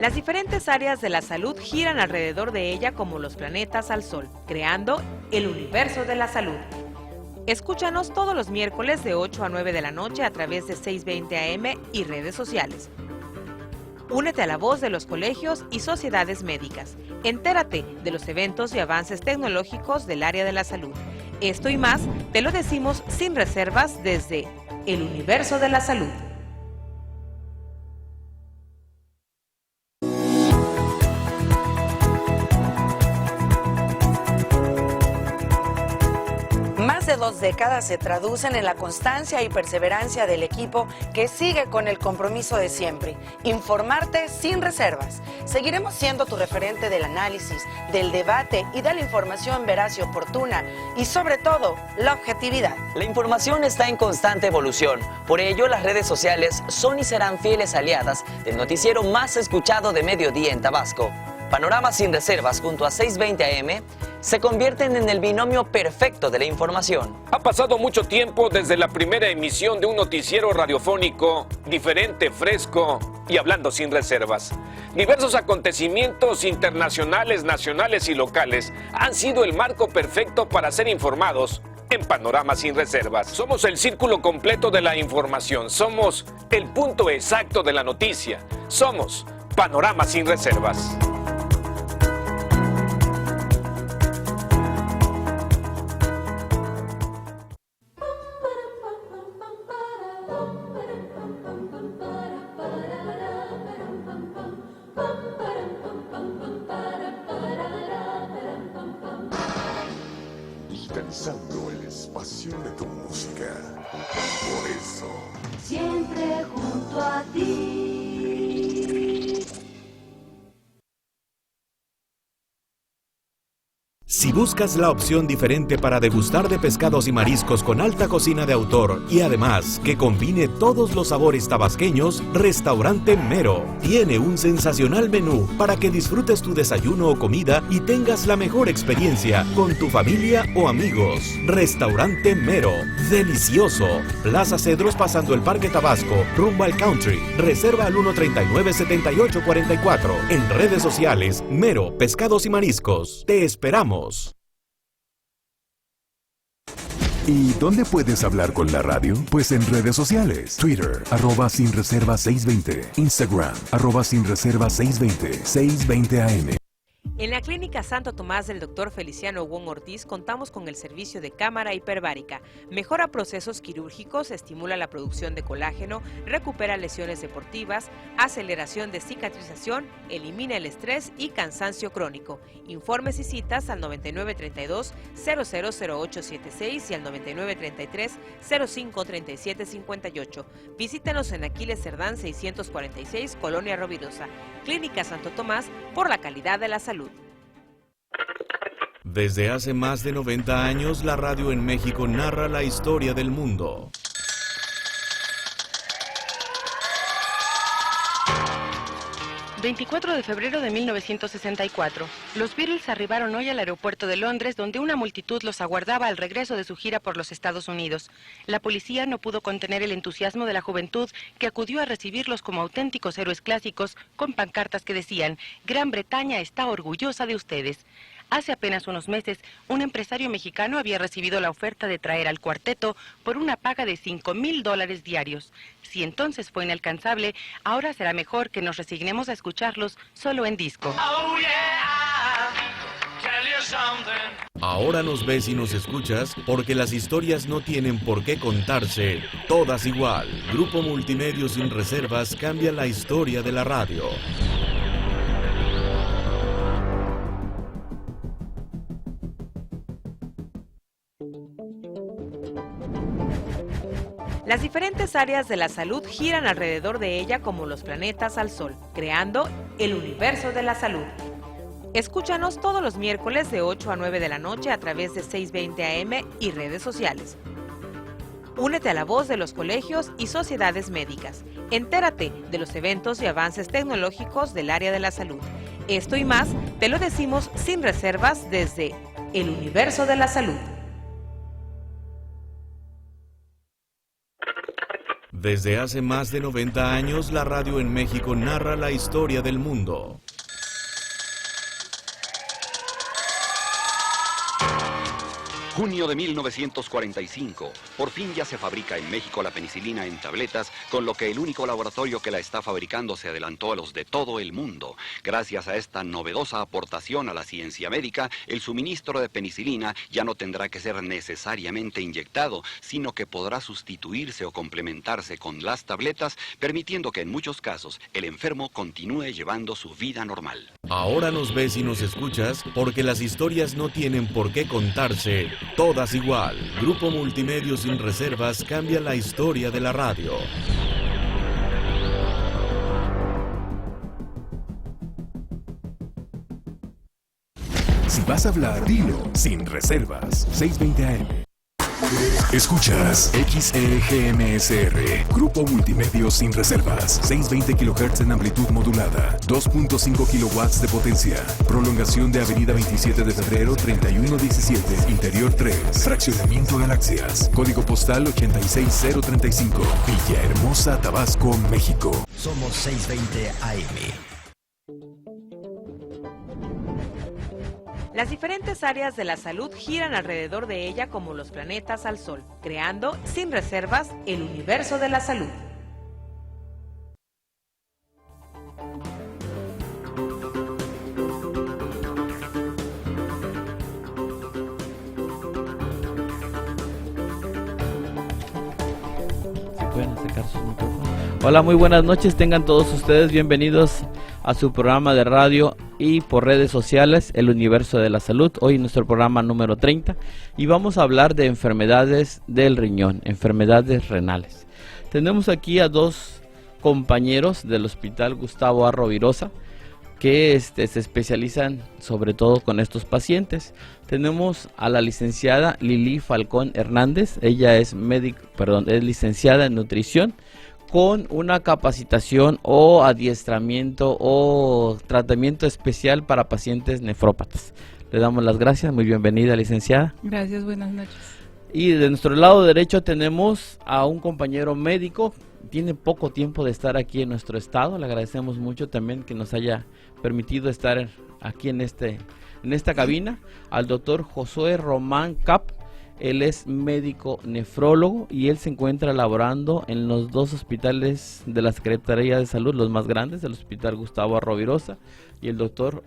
Las diferentes áreas de la salud giran alrededor de ella como los planetas al Sol, creando el universo de la salud. Escúchanos todos los miércoles de 8 a 9 de la noche a través de 620 AM y redes sociales. Únete a la voz de los colegios y sociedades médicas. Entérate de los eventos y avances tecnológicos del área de la salud. Esto y más te lo decimos sin reservas desde el universo de la salud. Más de 2 décadas se traducen en la constancia y perseverancia del equipo que sigue con el compromiso de siempre, informarte sin reservas. Seguiremos siendo tu referente del análisis, del debate y de la información veraz y oportuna y sobre todo, la objetividad. La información está en constante evolución, por ello las redes sociales son y serán fieles aliadas del noticiero más escuchado de mediodía en Tabasco. Panorama sin reservas junto a 620 AM se convierten en el binomio perfecto de la información. Ha pasado mucho tiempo desde la primera emisión de un noticiero radiofónico diferente, fresco y hablando sin reservas. Diversos acontecimientos internacionales, nacionales y locales han sido el marco perfecto para ser informados en Panorama sin reservas. Somos el círculo completo de la información, somos el punto exacto de la noticia, somos Panorama sin reservas. Digitalizando el espacio de tu música. Por eso, siempre junto a ti. Si buscas la opción diferente para degustar de pescados y mariscos con alta cocina de autor y además que combine todos los sabores tabasqueños, Restaurante Mero tiene un sensacional menú para que disfrutes tu desayuno o comida y tengas la mejor experiencia con tu familia o amigos. Restaurante Mero, delicioso. Plaza Cedros pasando el Parque Tabasco, rumbo al Country. Reserva al 139-7844. En redes sociales, Mero, Pescados y Mariscos. Te esperamos. ¿y dónde puedes hablar con la radio? Pues en redes sociales. Twitter, @sinreserva620. Instagram, @sinreserva620. 620 AM. En la Clínica Santo Tomás del Dr. Feliciano Wong Ortiz contamos con el servicio de cámara hiperbárica. Mejora procesos quirúrgicos, estimula la producción de colágeno, recupera lesiones deportivas, aceleración de cicatrización, elimina el estrés y cansancio crónico. Informes y citas al 9932-000876 y al 9933-053758. Visítenos en Aquiles Cerdán 646, Colonia Rovirosa. Clínica Santo Tomás, por la calidad de la salud. Desde hace más de 90 años, la radio en México narra la historia del mundo. ...24 de febrero de 1964... los Beatles arribaron hoy al aeropuerto de Londres... donde una multitud los aguardaba al regreso de su gira por los Estados Unidos. La policía no pudo contener el entusiasmo de la juventud... que acudió a recibirlos como auténticos héroes clásicos... con pancartas que decían... Gran Bretaña está orgullosa de ustedes. Hace apenas unos meses, un empresario mexicano había recibido la oferta de traer al cuarteto por una paga de $5,000 diarios. Si entonces fue inalcanzable, ahora será mejor que nos resignemos a escucharlos solo en disco. Ahora nos ves y nos escuchas porque las historias no tienen por qué contarse todas igual. Grupo Multimedia Sin Reservas cambia la historia de la radio. Las diferentes áreas de la salud giran alrededor de ella como los planetas al Sol, creando el universo de la salud. Escúchanos todos los miércoles de 8 a 9 de la noche a través de 620 AM y redes sociales. Únete a la voz de los colegios y sociedades médicas. Entérate de los eventos y avances tecnológicos del área de la salud. Esto y más te lo decimos sin reservas desde el universo de la salud. Desde hace más de 90 años, la radio en México narra la historia del mundo. Junio de 1945. Por fin ya se fabrica en México la penicilina en tabletas, con lo que el único laboratorio que la está fabricando se adelantó a los de todo el mundo. Gracias a esta novedosa aportación a la ciencia médica, el suministro de penicilina ya no tendrá que ser necesariamente inyectado, sino que podrá sustituirse o complementarse con las tabletas, permitiendo que en muchos casos el enfermo continúe llevando su vida normal. Ahora nos ves y nos escuchas porque las historias no tienen por qué contarse todas igual. Grupo Multimedios Sin Reservas cambia la historia de la radio. Si vas a hablar, dilo sin reservas. 620 AM. Escuchas XEGMSR, Grupo Multimedios Sin Reservas, 620 kHz en amplitud modulada, 2.5 kilowatts de potencia, prolongación de Avenida 27 de Febrero 3117, Interior 3, Fraccionamiento Galaxias, código postal 86035, Villahermosa, Tabasco, México. Somos 620 AM. Las diferentes áreas de la salud giran alrededor de ella como los planetas al Sol, creando sin reservas el universo de la salud. Pueden acercar sus micrófonos. Hola, muy buenas noches, tengan todos ustedes bienvenidos a su programa de radio y por redes sociales, El Universo de la Salud. Hoy nuestro programa número 30 y vamos a hablar de enfermedades del riñón, enfermedades renales. Tenemos aquí a dos compañeros del Hospital Gustavo A. Rovirosa que se especializan sobre todo con estos pacientes. Tenemos a la licenciada Lili Falcón Hernández, ella es es licenciada en nutrición con una capacitación o adiestramiento o tratamiento especial para pacientes nefrópatas. Le damos las gracias, muy bienvenida licenciada. Gracias, buenas noches. Y de nuestro lado derecho tenemos a un compañero médico, tiene poco tiempo de estar aquí en nuestro estado, le agradecemos mucho también que nos haya permitido estar aquí en esta cabina, al doctor Josué Román Cap. Él es médico nefrólogo y él se encuentra laborando en los dos hospitales de la Secretaría de Salud, los más grandes, el Hospital Gustavo A. Rovirosa y el doctor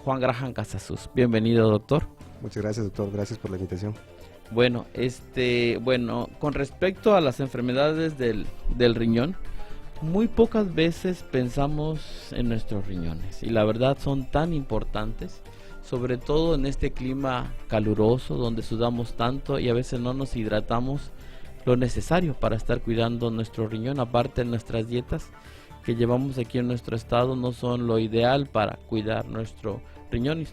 Juan Graham Casasus. Bienvenido, doctor. Muchas gracias, doctor. Gracias por la invitación. Bueno, con respecto a las enfermedades del riñón, muy pocas veces pensamos en nuestros riñones y la verdad son tan importantes, sobre todo en este clima caluroso donde sudamos tanto y a veces no nos hidratamos lo necesario para estar cuidando nuestro riñón. Aparte, nuestras dietas que llevamos aquí en nuestro estado no son lo ideal para cuidar nuestro riñón.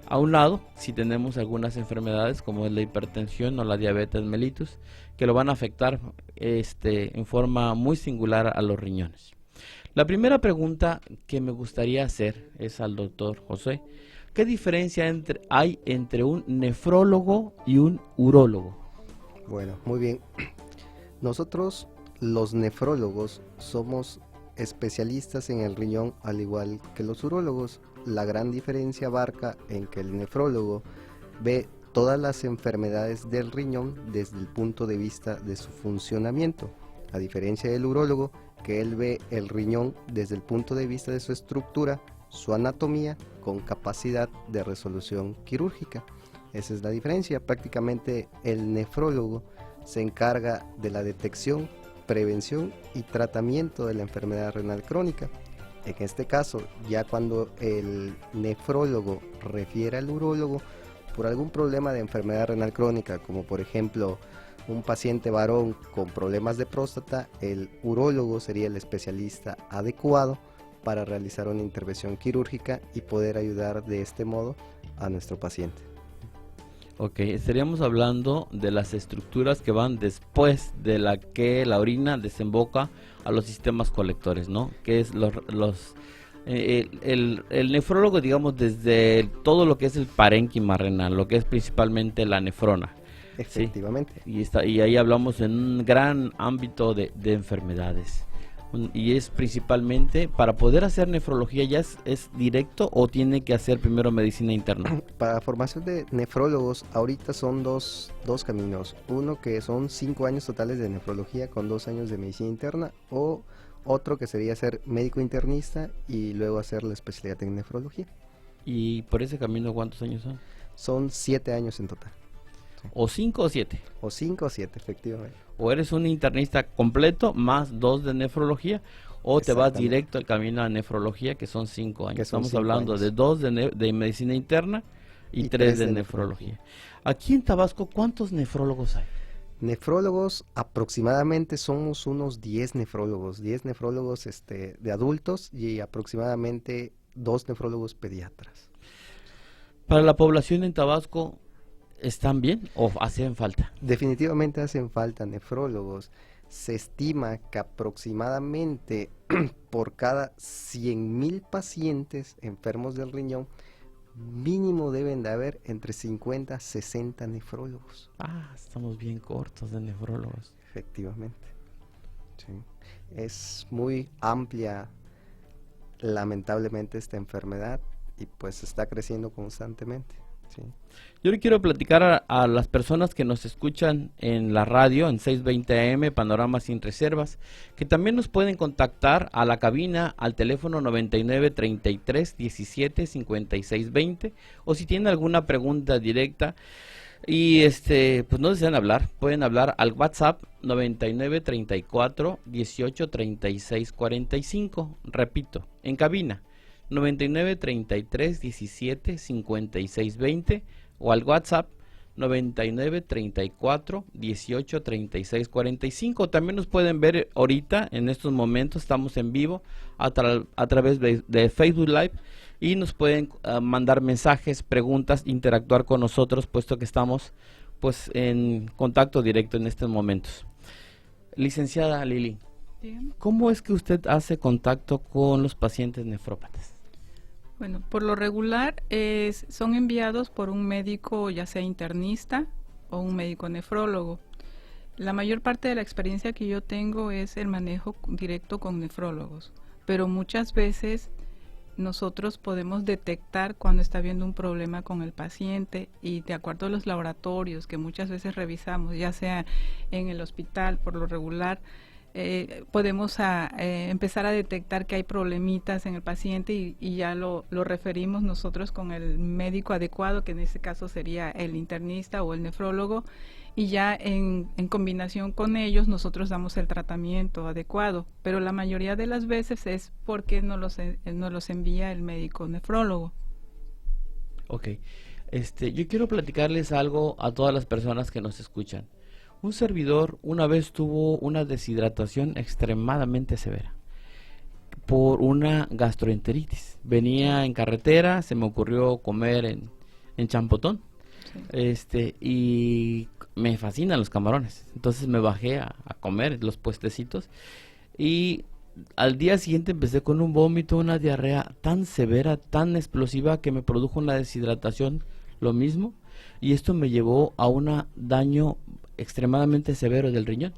A un lado, si tenemos algunas enfermedades como es la hipertensión o la diabetes mellitus, que lo van a afectar en forma muy singular a los riñones. La primera pregunta que me gustaría hacer es al doctor José. ¿Qué diferencia hay entre un nefrólogo y un urólogo? Bueno, muy bien. Nosotros, los nefrólogos, somos especialistas en el riñón al igual que los urólogos. La gran diferencia abarca en que el nefrólogo ve todas las enfermedades del riñón desde el punto de vista de su funcionamiento, a diferencia del urólogo, que él ve el riñón desde el punto de vista de su estructura, su anatomía, con capacidad de resolución quirúrgica. Esa es la diferencia. Prácticamente el nefrólogo se encarga de la detección, prevención y tratamiento de la enfermedad renal crónica. En este caso, ya cuando el nefrólogo refiere al urólogo por algún problema de enfermedad renal crónica, como por ejemplo un paciente varón con problemas de próstata, el urólogo sería el especialista adecuado para realizar una intervención quirúrgica y poder ayudar de este modo a nuestro paciente. Ok, estaríamos hablando de las estructuras que van después de la que la orina desemboca a los sistemas colectores, ¿no? Que es el nefrólogo, digamos, desde todo lo que es el parénquima renal, lo que es principalmente la nefrona. Efectivamente. Sí, y ahí hablamos en un gran ámbito de enfermedades. Y es principalmente, para poder hacer nefrología, ¿ya es directo o tiene que hacer primero medicina interna? Para formación de nefrólogos, ahorita son dos caminos. Uno que son 5 años totales de nefrología con 2 años de medicina interna, o otro que sería ser médico internista y luego hacer la especialidad en nefrología. ¿Y por ese camino cuántos años son? Son 7 años en total. Sí. ¿O 5 o 7? O 5 o 7, efectivamente. O eres un internista completo más 2 de nefrología, o te vas directo al camino a nefrología, que son 5 años. Estamos hablando de 2 de medicina interna y 3 de nefrología. Aquí en Tabasco, ¿cuántos nefrólogos hay? Nefrólogos, aproximadamente somos unos 10 nefrólogos de adultos y aproximadamente 2 nefrólogos pediatras. Para la población en Tabasco, ¿están bien o hacen falta? Definitivamente hacen falta nefrólogos. Se estima que aproximadamente por cada 100,000 pacientes enfermos del riñón, mínimo deben de haber entre 50 a 60 nefrólogos. Estamos bien cortos de nefrólogos. Efectivamente. Sí. Es muy amplia, lamentablemente, esta enfermedad y pues está creciendo constantemente. Sí. Yo le quiero platicar a las personas que nos escuchan en la radio, en 620 AM, Panorama Sin Reservas, que también nos pueden contactar a la cabina al teléfono 99 33 17 56 20, o si tienen alguna pregunta directa y pues no desean hablar, pueden hablar al WhatsApp 99 34 18 36 45, repito, en cabina 99 33 17 56 20, o al WhatsApp 99 34 18 36 45. También nos pueden ver ahorita, en estos momentos, estamos en vivo a través de Facebook Live, y nos pueden mandar mensajes, preguntas, interactuar con nosotros, puesto que estamos pues en contacto directo en estos momentos. Licenciada Lili, ¿cómo es que usted hace contacto con los pacientes nefrópatas? Bueno, por lo regular son enviados por un médico, ya sea internista o un médico nefrólogo. La mayor parte de la experiencia que yo tengo es el manejo directo con nefrólogos, pero muchas veces nosotros podemos detectar cuando está habiendo un problema con el paciente, y de acuerdo a los laboratorios que muchas veces revisamos, ya sea en el hospital por lo regular, podemos empezar a detectar que hay problemitas en el paciente y ya lo referimos nosotros con el médico adecuado, que en este caso sería el internista o el nefrólogo, y ya en combinación con ellos nosotros damos el tratamiento adecuado, pero la mayoría de las veces es porque nos los envía el médico nefrólogo. Ok, yo quiero platicarles algo a todas las personas que nos escuchan. Un servidor una vez tuvo una deshidratación extremadamente severa por una gastroenteritis. Venía en carretera, se me ocurrió comer en Champotón, y me fascinan los camarones. Entonces me bajé a comer los puestecitos, y al día siguiente empecé con un vómito, una diarrea tan severa, tan explosiva, que me produjo una deshidratación, lo mismo, y esto me llevó a un daño extremadamente severo del riñón.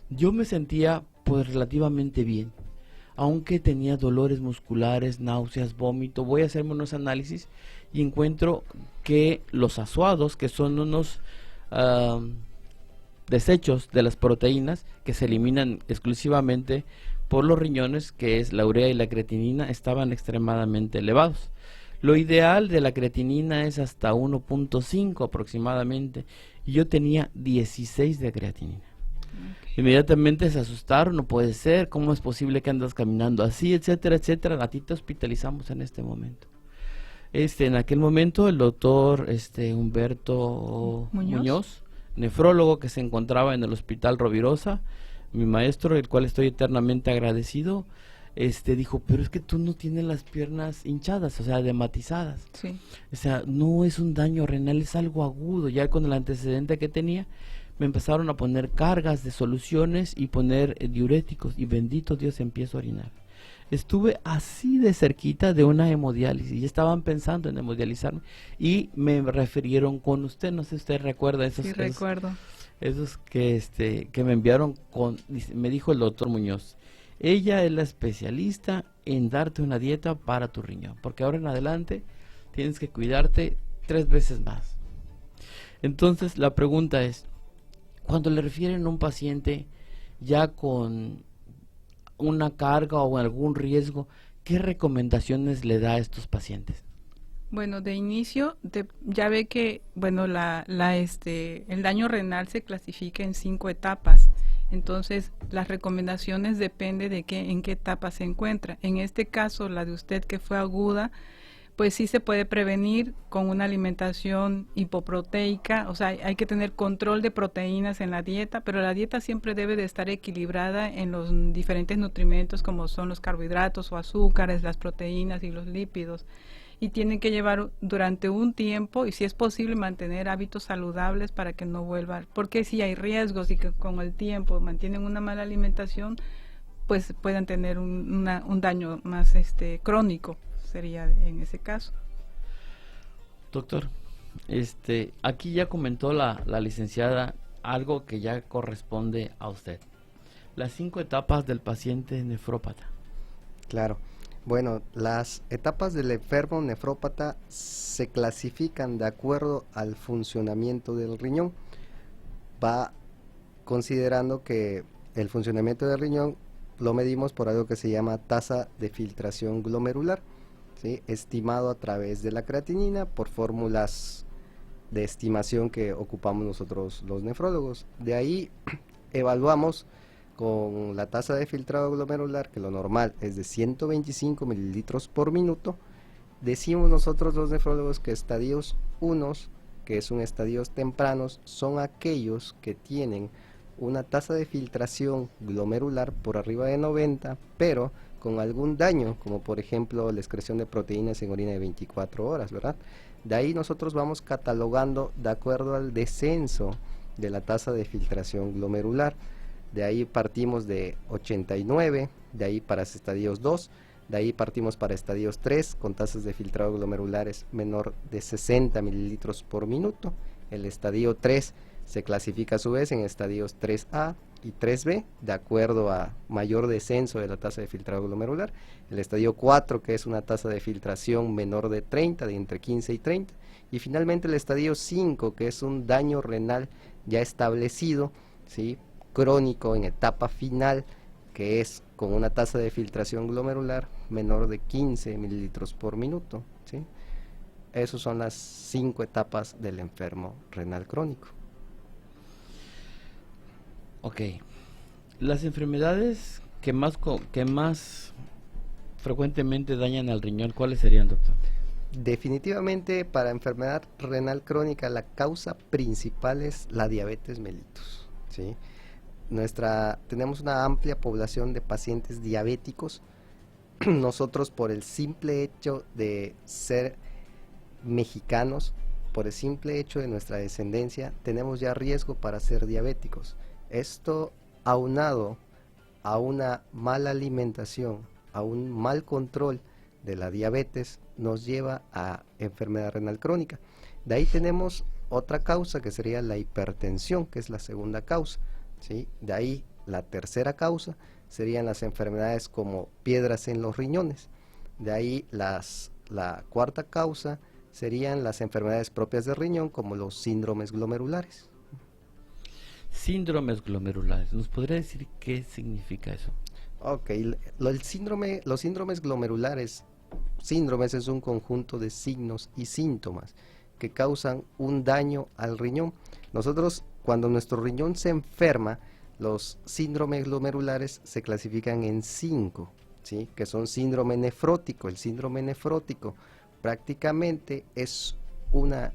Yo me sentía pues relativamente bien, aunque tenía dolores musculares, náuseas, vómito. Voy a hacerme unos análisis y encuentro que los azuados, que son unos desechos de las proteínas que se eliminan exclusivamente por los riñones, que es la urea y la creatinina, estaban extremadamente elevados. Lo ideal de la creatinina es hasta 1.5 aproximadamente, y yo tenía 16 de creatinina. Inmediatamente se asustaron, no puede ser, ¿cómo es posible que andas caminando así, etcétera, etcétera? A ti te hospitalizamos en este momento. En aquel momento el doctor Humberto Muñoz, nefrólogo que se encontraba en el Hospital Rovirosa, mi maestro, el cual estoy eternamente agradecido, dijo, pero es que tú no tienes las piernas hinchadas, o sea, edematizadas. Sí. O sea, no es un daño renal, es algo agudo. Ya con el antecedente que tenía, me empezaron a poner cargas de soluciones y poner diuréticos, y bendito Dios, empiezo a orinar. estuve así de cerquita de una hemodiálisis y estaban pensando en hemodializarme y me refirieron con usted, no sé si usted recuerda esos, Sí, recuerdo. esos que me enviaron me dijo el doctor Muñoz, ella es la especialista en darte una dieta para tu riñón, porque ahora en adelante tienes que cuidarte 3 veces más. Entonces la pregunta es, cuando le refieren a un paciente ya con una carga o algún riesgo, ¿qué recomendaciones le da a estos pacientes? Bueno, de inicio ya ve que bueno el daño renal se clasifica en 5 etapas. Entonces, las recomendaciones depende de en qué etapa se encuentra. En este caso, la de usted que fue aguda, pues sí se puede prevenir con una alimentación hipoproteica, o sea, hay que tener control de proteínas en la dieta, pero la dieta siempre debe de estar equilibrada en los diferentes nutrimentos como son los carbohidratos o azúcares, las proteínas y los lípidos. Y tienen que llevar durante un tiempo y si es posible mantener hábitos saludables para que no vuelva, porque si hay riesgos y que con el tiempo mantienen una mala alimentación, pues puedan tener un daño más crónico, sería en ese caso. Doctor, aquí ya comentó la licenciada algo que ya corresponde a usted, las 5 etapas del paciente nefrópata. Claro. Bueno, las etapas del enfermo nefrópata se clasifican de acuerdo al funcionamiento del riñón. Va considerando que el funcionamiento del riñón lo medimos por algo que se llama tasa de filtración glomerular, ¿sí? Estimado a través de la creatinina por fórmulas de estimación que ocupamos nosotros los nefrólogos. De ahí evaluamos con la tasa de filtrado glomerular, que lo normal es de 125 mililitros por minuto. Decimos nosotros los nefrólogos que estadios 1, que son estadios tempranos, son aquellos que tienen una tasa de filtración glomerular por arriba de 90, pero con algún daño, como por ejemplo la excreción de proteínas en orina de 24 horas, ¿verdad? De ahí nosotros vamos catalogando de acuerdo al descenso de la tasa de filtración glomerular. De ahí partimos de 89, de ahí para estadios 2, de ahí partimos para estadios 3 con tasas de filtrado glomerulares menor de 60 mililitros por minuto. El estadio 3 se clasifica a su vez en estadios 3A y 3B de acuerdo a mayor descenso de la tasa de filtrado glomerular. El estadio 4, que es una tasa de filtración menor de 30, de entre 15 y 30. Y finalmente el estadio 5, que es un daño renal ya establecido, ¿sí?, crónico en etapa final, que es con una tasa de filtración glomerular menor de 15 mililitros por minuto, ¿sí? Esas son las 5 etapas del enfermo renal crónico. Ok, las enfermedades que más frecuentemente dañan al riñón, ¿cuáles serían, doctor? Definitivamente para enfermedad renal crónica la causa principal es la diabetes mellitus, ¿sí? Tenemos una amplia población de pacientes diabéticos. Nosotros, por el simple hecho de ser mexicanos, por el simple hecho de nuestra descendencia, tenemos ya riesgo para ser diabéticos. Esto aunado a una mala alimentación, a un mal control de la diabetes, nos lleva a enfermedad renal crónica. De ahí tenemos otra causa que sería la hipertensión, que es la segunda causa, ¿sí? De ahí la tercera causa serían las enfermedades como piedras en los riñones. De ahí la cuarta causa serían las enfermedades propias del riñón como los síndromes glomerulares. Síndromes glomerulares, ¿nos podría decir qué significa eso? Ok, los síndromes glomerulares, síndromes es un conjunto de signos y síntomas que causan un daño al riñón. Nosotros, cuando nuestro riñón se enferma, los síndromes glomerulares se clasifican en 5, ¿sí?, que son síndrome nefrótico. El síndrome nefrótico prácticamente es una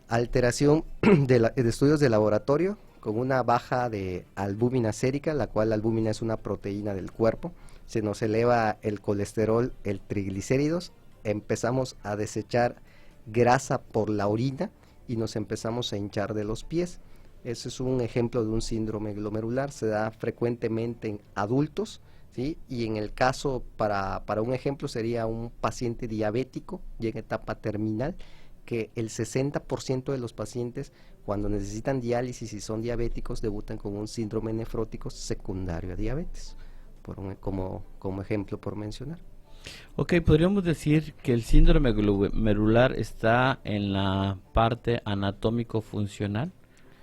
alteración de estudios de laboratorio con una baja de albúmina sérica, la cual albúmina es una proteína del cuerpo. Se nos eleva el colesterol, el triglicéridos, empezamos a desechar grasa por la orina y nos empezamos a hinchar de los pies. Ese es un ejemplo de un síndrome glomerular, se da frecuentemente en adultos, ¿sí? Y en el caso, para un ejemplo, sería un paciente diabético ya en etapa terminal, que el 60% de los pacientes, cuando necesitan diálisis y son diabéticos, debutan con un síndrome nefrótico secundario a diabetes, como ejemplo por mencionar. Ok, podríamos decir que el síndrome glomerular está en la parte anatómico-funcional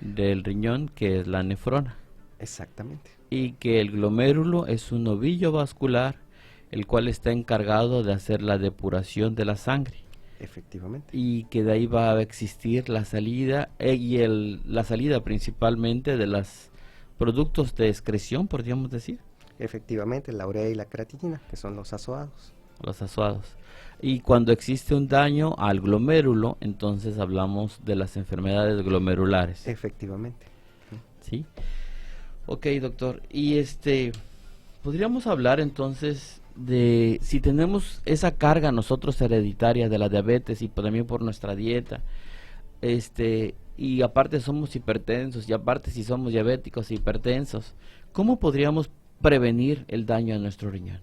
del riñón, que es la nefrona. Exactamente. Y que el glomérulo es un ovillo vascular, el cual está encargado de hacer la depuración de la sangre. Efectivamente. Y que de ahí va a existir la salida, la salida principalmente de los productos de excreción, podríamos decir. Efectivamente, la urea y la creatinina, que son los azoados. Los azoados. Y cuando existe un daño al glomérulo, entonces hablamos de las enfermedades glomerulares. Efectivamente. ¿Sí? Ok, doctor. Y podríamos hablar entonces de si tenemos esa carga nosotros hereditaria de la diabetes y también por nuestra dieta, y aparte somos hipertensos, y aparte si somos diabéticos e hipertensos, ¿cómo podríamos prevenir el daño a nuestro riñón?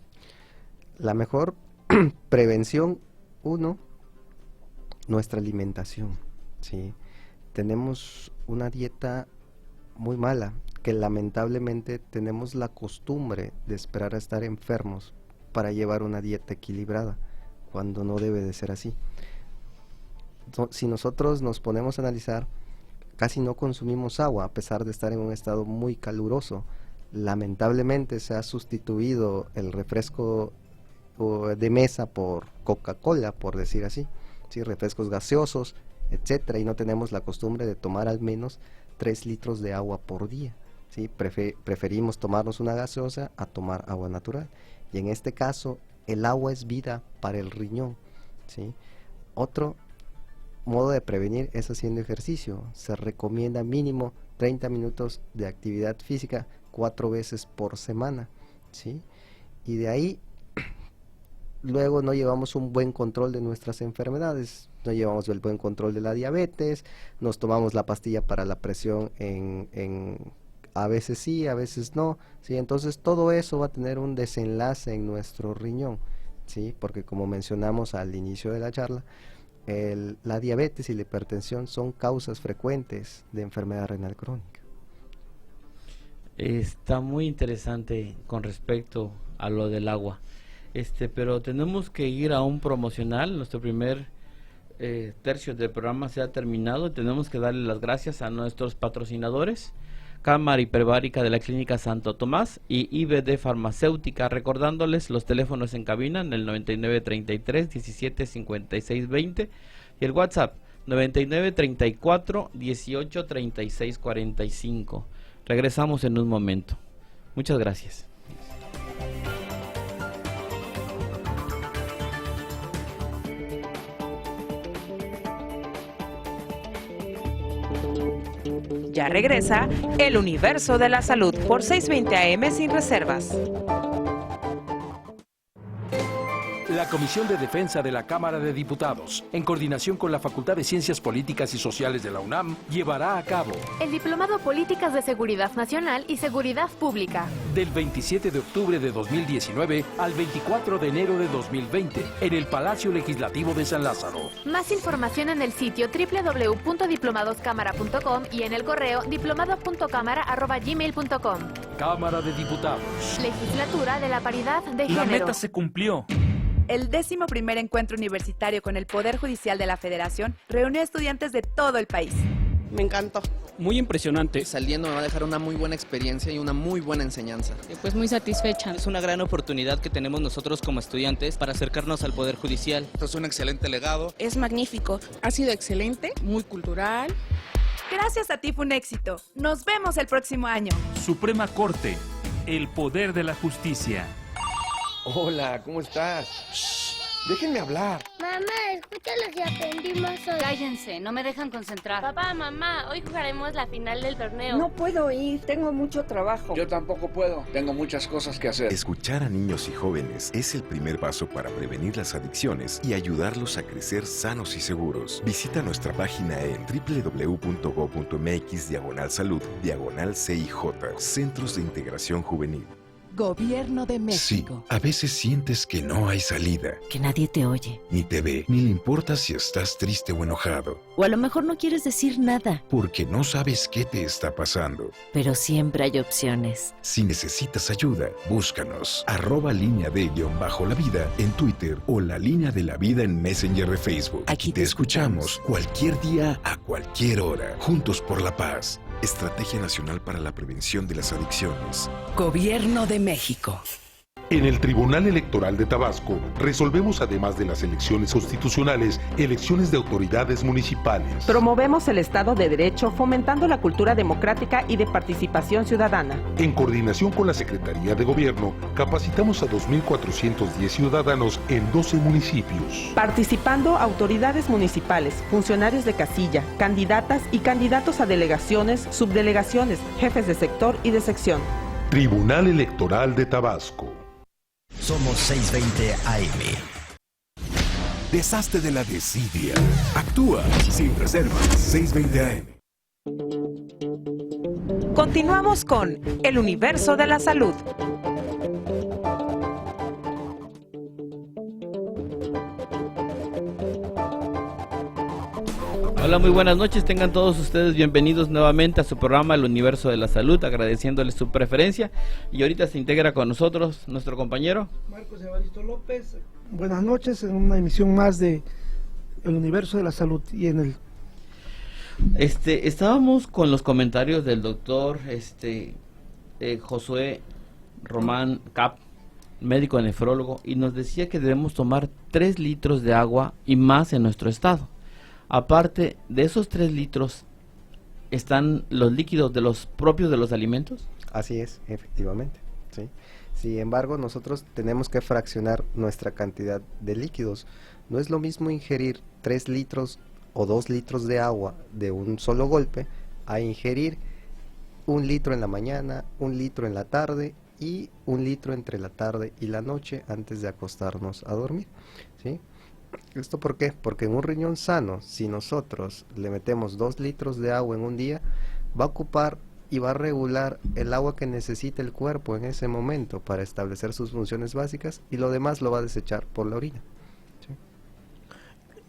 La mejor prevención, nuestra alimentación, ¿sí? Tenemos una dieta muy mala, que lamentablemente tenemos la costumbre de esperar a estar enfermos para llevar una dieta equilibrada, cuando no debe de ser así. Si nosotros nos ponemos a analizar, casi no consumimos agua, a pesar de estar en un estado muy caluroso. Lamentablemente se ha sustituido el refresco de mesa por Coca-Cola, por decir así, ¿sí? Refrescos gaseosos, etcétera, y no tenemos la costumbre de tomar al menos 3 litros de agua por día, ¿sí? Preferimos tomarnos una gaseosa a tomar agua natural, y en este caso el agua es vida para el riñón, ¿sí? Otro modo de prevenir es haciendo ejercicio. Se recomienda mínimo 30 minutos de actividad física 4 veces por semana, ¿sí? Y de ahí luego no llevamos un buen control de nuestras enfermedades, no llevamos el buen control de la diabetes, nos tomamos la pastilla para la presión a veces sí, a veces no, ¿sí? Entonces todo eso va a tener un desenlace en nuestro riñón, ¿sí? Porque como mencionamos al inicio de la charla, la diabetes y la hipertensión son causas frecuentes de enfermedad renal crónica. Está muy interesante con respecto a lo del agua, pero tenemos que ir a un promocional. Nuestro primer tercio del programa se ha terminado. Tenemos que darle las gracias a nuestros patrocinadores: Cámara Hiperbárica de la Clínica Santo Tomás y IBD Farmacéutica. Recordándoles los teléfonos en cabina en el 9933 17 56 20 y el WhatsApp 9934 18 36 45. Regresamos en un momento. Muchas gracias. Ya regresa El Universo de la Salud por 620 AM sin reservas. La Comisión de Defensa de la Cámara de Diputados, en coordinación con la Facultad de Ciencias Políticas y Sociales de la UNAM, llevará a cabo el Diplomado Políticas de Seguridad Nacional y Seguridad Pública del 27 de octubre de 2019 al 24 de enero de 2020 en el Palacio Legislativo de San Lázaro. Más información en el sitio www.diplomadoscámara.com y en el correo diplomado.cámara@gmail.com. Cámara de Diputados. Legislatura de la Paridad de Género. La meta se cumplió. El 11º encuentro universitario con el Poder Judicial de la Federación reunió a estudiantes de todo el país. Me encantó. Muy impresionante. Saliendo me va a dejar una muy buena experiencia y una muy buena enseñanza. Pues muy satisfecha. Es una gran oportunidad que tenemos nosotros como estudiantes para acercarnos al Poder Judicial. Esto es un excelente legado. Es magnífico. Ha sido excelente, muy cultural. Gracias a ti fue un éxito. Nos vemos el próximo año. Suprema Corte, el poder de la justicia. Hola, ¿cómo estás? Shh, déjenme hablar. Mamá, escucha lo que aprendimos hoy. Cállense, no me dejan concentrar. Papá, mamá, hoy jugaremos la final del torneo. No puedo ir, tengo mucho trabajo. Yo tampoco puedo, tengo muchas cosas que hacer. Escuchar a niños y jóvenes es el primer paso para prevenir las adicciones y ayudarlos a crecer sanos y seguros. Visita nuestra página en www.go.mx/salud/CIJ, Centros de Integración Juvenil. Gobierno de México. Sí, a veces sientes que no hay salida. Que nadie te oye. Ni te ve, ni le importa si estás triste o enojado. O a lo mejor no quieres decir nada. Porque no sabes qué te está pasando. Pero siempre hay opciones. Si necesitas ayuda, búscanos. @línea de_la vida en Twitter o la línea de la vida en Messenger de Facebook. Aquí te escuchamos cualquier día, a cualquier hora. Juntos por la paz. Estrategia Nacional para la Prevención de las Adicciones. Gobierno de México. En el Tribunal Electoral de Tabasco resolvemos, además de las elecciones constitucionales, elecciones de autoridades municipales. Promovemos el Estado de Derecho, fomentando la cultura democrática y de participación ciudadana. En coordinación con la Secretaría de Gobierno, capacitamos a 2.410 ciudadanos en 12 municipios. Participando autoridades municipales, funcionarios de casilla, candidatas y candidatos a delegaciones, subdelegaciones, jefes de sector y de sección. Tribunal Electoral de Tabasco. Somos 620 AM. Deshazte de la desidia. Actúa sin reservas. 620 AM. Continuamos con El Universo de la Salud. Hola, muy buenas noches, tengan todos ustedes bienvenidos nuevamente a su programa El Universo de la Salud, agradeciéndoles su preferencia. Y ahorita se integra con nosotros nuestro compañero Marcos Evaristo López. Buenas noches en una emisión más de El Universo de la Salud. Y en el estábamos con los comentarios del doctor Josué Román Cap, médico nefrólogo, y nos decía que debemos tomar 3 litros de agua y más en nuestro estado. Aparte de esos 3 litros, ¿están los líquidos de los propios de los alimentos? Así es, efectivamente, ¿sí? Sin embargo, nosotros tenemos que fraccionar nuestra cantidad de líquidos. No es lo mismo ingerir 3 litros o 2 litros de agua de un solo golpe a ingerir 1 litro en la mañana, 1 litro en la tarde y 1 litro entre la tarde y la noche antes de acostarnos a dormir, ¿sí? ¿Esto por qué? Porque en un riñón sano, si nosotros le metemos 2 litros de agua en un día, va a ocupar y va a regular el agua que necesita el cuerpo en ese momento para establecer sus funciones básicas, y lo demás lo va a desechar por la orina. ¿Sí?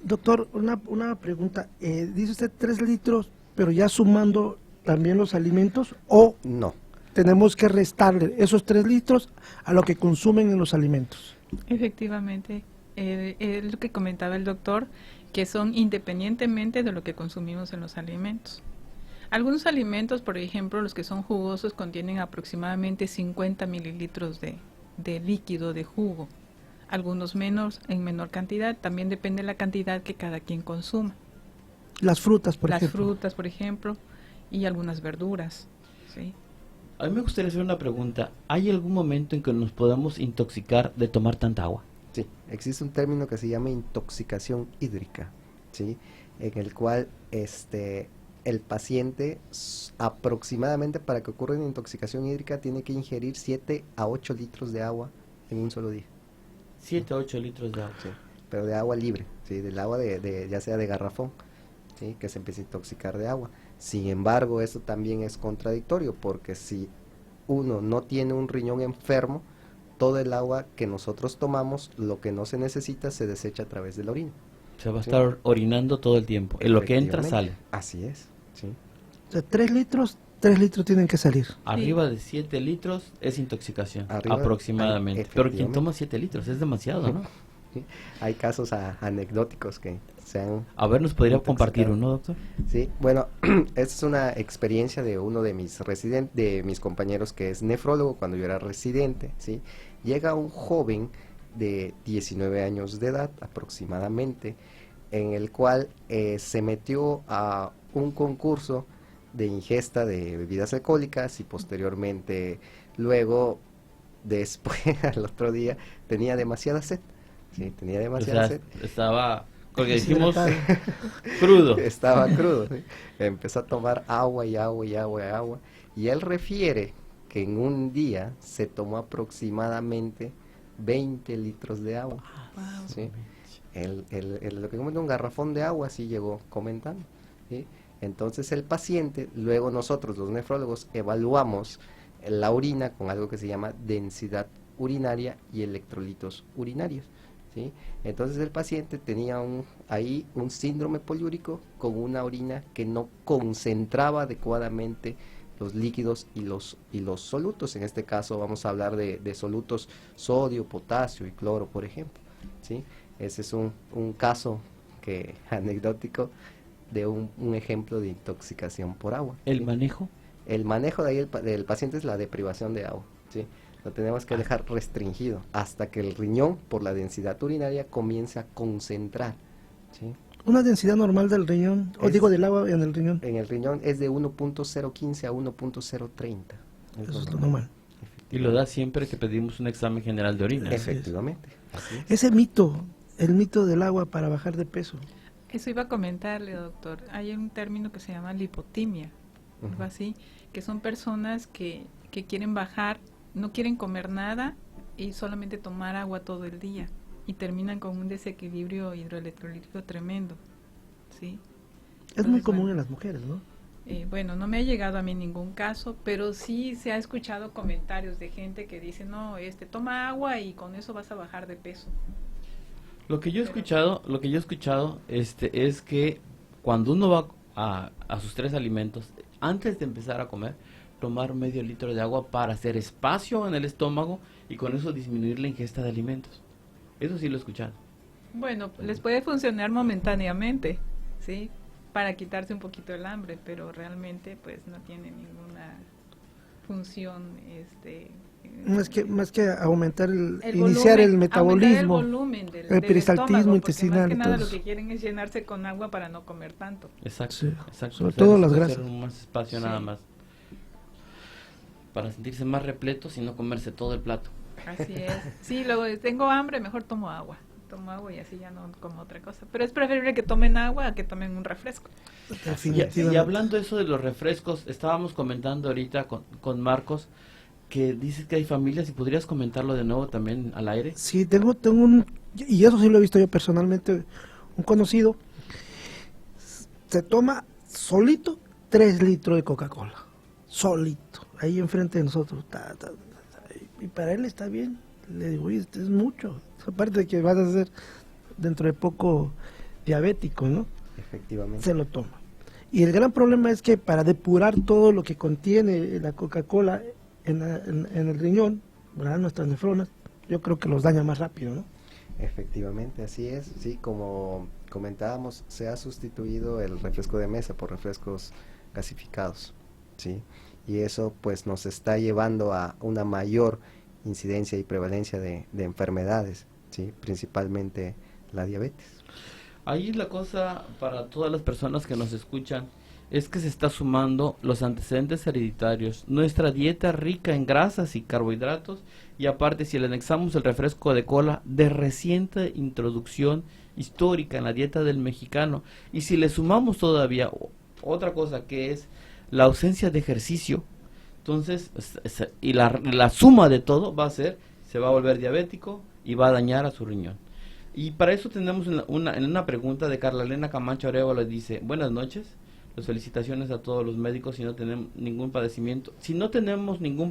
Doctor, una pregunta. Dice usted 3 litros, pero ya sumando también los alimentos, ¿o no? Tenemos que restarle esos 3 litros a lo que consumen en los alimentos. Efectivamente. Es lo que comentaba el doctor, que son independientemente de lo que consumimos en los alimentos. Algunos alimentos, por ejemplo, los que son jugosos, contienen aproximadamente 50 mililitros de líquido, de jugo. Algunos menos, en menor cantidad, también depende de la cantidad que cada quien consuma. Las frutas, por ejemplo. Las frutas, por ejemplo, y algunas verduras, ¿sí? A mí me gustaría hacer una pregunta. ¿Hay algún momento en que nos podamos intoxicar de tomar tanta agua? Sí, existe un término que se llama intoxicación hídrica, ¿sí? En el cual el paciente aproximadamente, para que ocurra una intoxicación hídrica, tiene que ingerir 7 a 8 litros de agua en un solo día. 7 a 8 litros de agua. Sí, pero de agua libre, ¿sí? Del agua ya sea de garrafón, ¿sí? Que se empieza a intoxicar de agua. Sin embargo, eso también es contradictorio, porque si uno no tiene un riñón enfermo, todo el agua que nosotros tomamos, lo que no se necesita, se desecha a través de la orina. Se va a estar orinando todo el tiempo. En lo que entra, sale. Así es, sí. O sea, 3 litros tienen que salir. Arriba de 7 litros es intoxicación, Arriba aproximadamente. Pero quien toma 7 litros es demasiado, ¿no? Hay casos anecdóticos que se han... A ver, ¿nos podría compartir uno, doctor? Sí, bueno, esta es una experiencia de uno de mis compañeros que es nefrólogo cuando yo era residente, ¿sí? Llega un joven de 19 años de edad aproximadamente, en el cual se metió a un concurso de ingesta de bebidas alcohólicas, y posteriormente, luego, después, al otro día, tenía demasiada sed. Sí, tenía demasiada sed. Estaba, porque dijimos, crudo. Estaba crudo, ¿sí? Empezó a tomar agua y agua y agua y agua. Y él refiere que en un día se tomó aproximadamente 20 litros de agua. Wow. ¿Sí? Lo que comenta un garrafón de agua, así llegó comentando, ¿sí? Entonces el paciente, luego nosotros los nefrólogos evaluamos la orina con algo que se llama densidad urinaria y electrolitos urinarios, ¿sí? Entonces el paciente tenía ahí un síndrome poliúrico con una orina que no concentraba adecuadamente los líquidos y los solutos. En este caso vamos a hablar de solutos sodio, potasio y cloro, por ejemplo, ¿sí? Ese es un caso anecdótico de un ejemplo de intoxicación por agua. ¿El manejo? El manejo de ahí del paciente es la deprivación de agua, ¿sí? Lo tenemos que dejar restringido hasta que el riñón, por la densidad urinaria, comience a concentrar, ¿sí? Una densidad normal del riñón, del agua en el riñón. En el riñón es de 1.015 a 1.030. Eso es lo normal. Y lo da siempre que pedimos un examen general de orina. Efectivamente. Así es. Ese mito, el mito del agua para bajar de peso. Eso iba a comentarle, doctor. Hay un término que se llama lipotimia, algo así, que son personas que quieren bajar, no quieren comer nada y solamente tomar agua todo el día y terminan con un desequilibrio hidroelectrolítico tremendo, ¿sí? Es muy común en las mujeres, ¿no? Bueno, no me ha llegado a mí ningún caso, pero sí se ha escuchado comentarios de gente que dice, no, toma agua y con eso vas a bajar de peso. Lo que yo he escuchado, es que cuando uno va a sus 3 alimentos, antes de empezar a comer, tomar medio litro de agua para hacer espacio en el estómago y con eso disminuir la ingesta de alimentos. Eso sí lo he escuchado. Bueno, les puede funcionar momentáneamente, ¿sí? Para quitarse un poquito el hambre, pero realmente pues no tiene ninguna función, más que aumentar iniciar el metabolismo, el volumen del peristaltismo estómago, intestinal. Más que nada lo que quieren es llenarse con agua para no comer tanto. Exacto, sí, exacto. Sobre todo las grasas. Hacer más espacio nada más. Para sentirse más repletos y no comerse todo el plato. Así es. Sí, luego tengo hambre, mejor tomo agua. Tomo agua y así ya no como otra cosa. Pero es preferible que tomen agua a que tomen un refresco. Y hablando eso de los refrescos, estábamos comentando ahorita con Marcos que dices que hay familias, y podrías comentarlo de nuevo también al aire. Sí, tengo y eso sí lo he visto yo personalmente, un conocido se toma solito 3 litros de Coca-Cola, solito, ahí enfrente de nosotros, y para él está bien. Le digo, oye, es mucho, aparte de que vas a ser dentro de poco diabético, ¿no? Efectivamente. Se lo toma. Y el gran problema es que para depurar todo lo que contiene la Coca-Cola en el riñón, ¿verdad? Nuestras nefronas, yo creo que los daña más rápido, ¿no? Efectivamente, así es. Sí, como comentábamos, se ha sustituido el refresco de mesa por refrescos gasificados, ¿sí? Y eso pues nos está llevando a una mayor incidencia y prevalencia de enfermedades, ¿sí? Principalmente la diabetes. Ahí la cosa para todas las personas que nos escuchan es que se está sumando los antecedentes hereditarios, nuestra dieta rica en grasas y carbohidratos, y aparte si le anexamos el refresco de cola de reciente introducción histórica en la dieta del mexicano, y si le sumamos todavía otra cosa que es la ausencia de ejercicio, entonces y la suma de todo va a ser, se va a volver diabético y va a dañar a su riñón. Y para eso tenemos en una pregunta de Carla Elena Camacho Arevalo, dice: buenas noches, las felicitaciones a todos los médicos. Si no tenemos ningún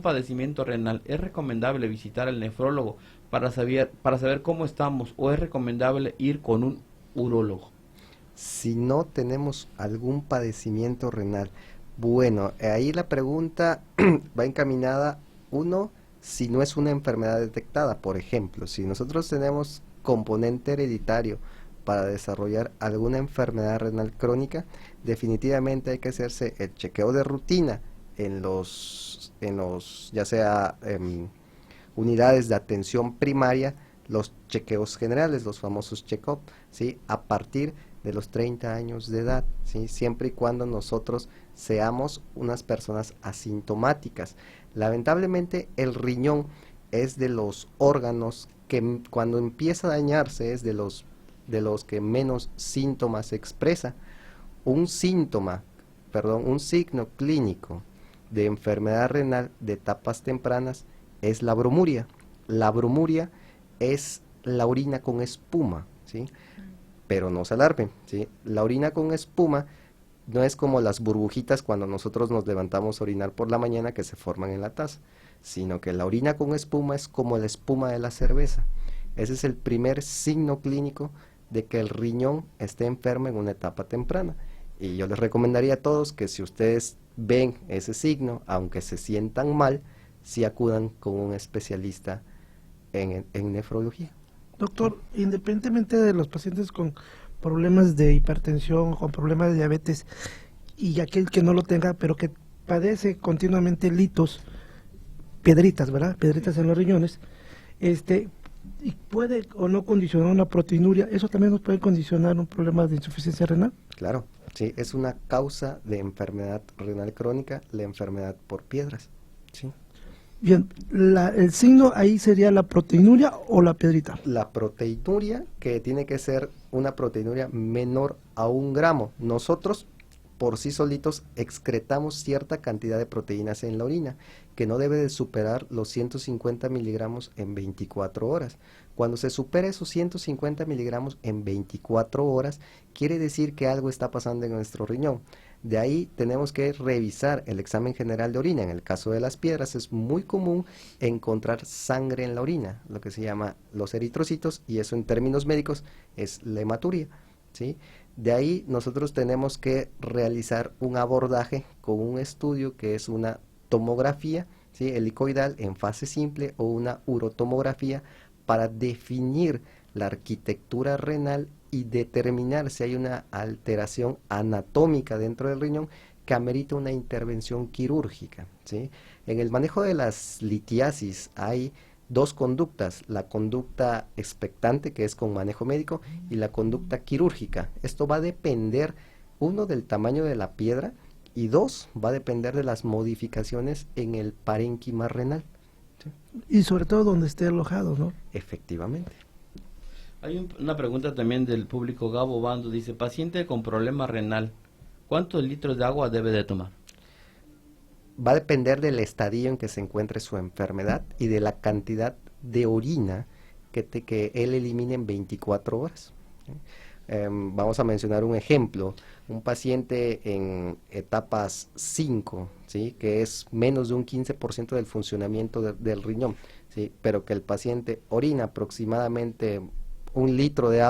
padecimiento renal, ¿es recomendable visitar al nefrólogo para saber cómo estamos, o es recomendable ir con un urólogo? Si no tenemos algún padecimiento renal, bueno, ahí la pregunta va encaminada, si no es una enfermedad detectada. Por ejemplo, si nosotros tenemos componente hereditario para desarrollar alguna enfermedad renal crónica, definitivamente hay que hacerse el chequeo de rutina en los ya sea unidades de atención primaria, los chequeos generales, los famosos check-up, ¿sí? A partir de los 30 años de edad, ¿sí? Siempre y cuando nosotros seamos unas personas asintomáticas. Lamentablemente el riñón es de los órganos que cuando empieza a dañarse es de los que menos síntomas expresa. Un signo clínico de enfermedad renal de etapas tempranas es la bromuria. La bromuria es la orina con espuma, ¿sí? Pero no se alarmen, ¿sí? La orina con espuma No es como las burbujitas cuando nosotros nos levantamos a orinar por la mañana que se forman en la taza, sino que la orina con espuma es como la espuma de la cerveza. Ese es el primer signo clínico de que el riñón esté enfermo en una etapa temprana. Y yo les recomendaría a todos que si ustedes ven ese signo, aunque se sientan mal, sí acudan con un especialista en nefrología. Doctor, independientemente de los pacientes con problemas de hipertensión, con problemas de diabetes, y aquel que no lo tenga, pero que padece continuamente litos, piedritas, ¿verdad? Piedritas en los riñones, y puede o no condicionar una proteinuria, ¿eso también nos puede condicionar un problema de insuficiencia renal? Claro, sí, es una causa de enfermedad renal crónica, la enfermedad por piedras, sí. Bien, el signo ahí sería la proteinuria o la piedrita. La proteinuria, que tiene que ser una proteinuria menor a 1 gramo. Nosotros, por sí solitos, excretamos cierta cantidad de proteínas en la orina, que no debe de superar los 150 miligramos en 24 horas. Cuando se supera esos 150 miligramos en 24 horas, quiere decir que algo está pasando en nuestro riñón. De ahí tenemos que revisar el examen general de orina. En el caso de las piedras es muy común encontrar sangre en la orina, lo que se llama los eritrocitos, y eso en términos médicos es la hematuria, ¿sí? De ahí nosotros tenemos que realizar un abordaje con un estudio que es una tomografía, ¿sí?, helicoidal en fase simple o una urotomografía para definir la arquitectura renal y determinar si hay una alteración anatómica dentro del riñón que amerita una intervención quirúrgica, ¿sí? En el manejo de las litiasis hay 2 conductas, la conducta expectante, que es con manejo médico, y la conducta quirúrgica. Esto va a depender, 1, del tamaño de la piedra, y 2, va a depender de las modificaciones en el parénquima renal, ¿sí? Y sobre todo donde esté alojado, ¿no? Efectivamente. Hay una pregunta también del público. Gabo Bando dice: paciente con problema renal, ¿cuántos litros de agua debe de tomar? Va a depender del estadio en que se encuentre su enfermedad y de la cantidad de orina que él elimine en 24 horas. Vamos a mencionar un ejemplo. Un paciente en etapas 5, ¿sí?, que es menos de un 15% del funcionamiento del riñón, ¿sí?, pero que el paciente orina aproximadamente 1 litro de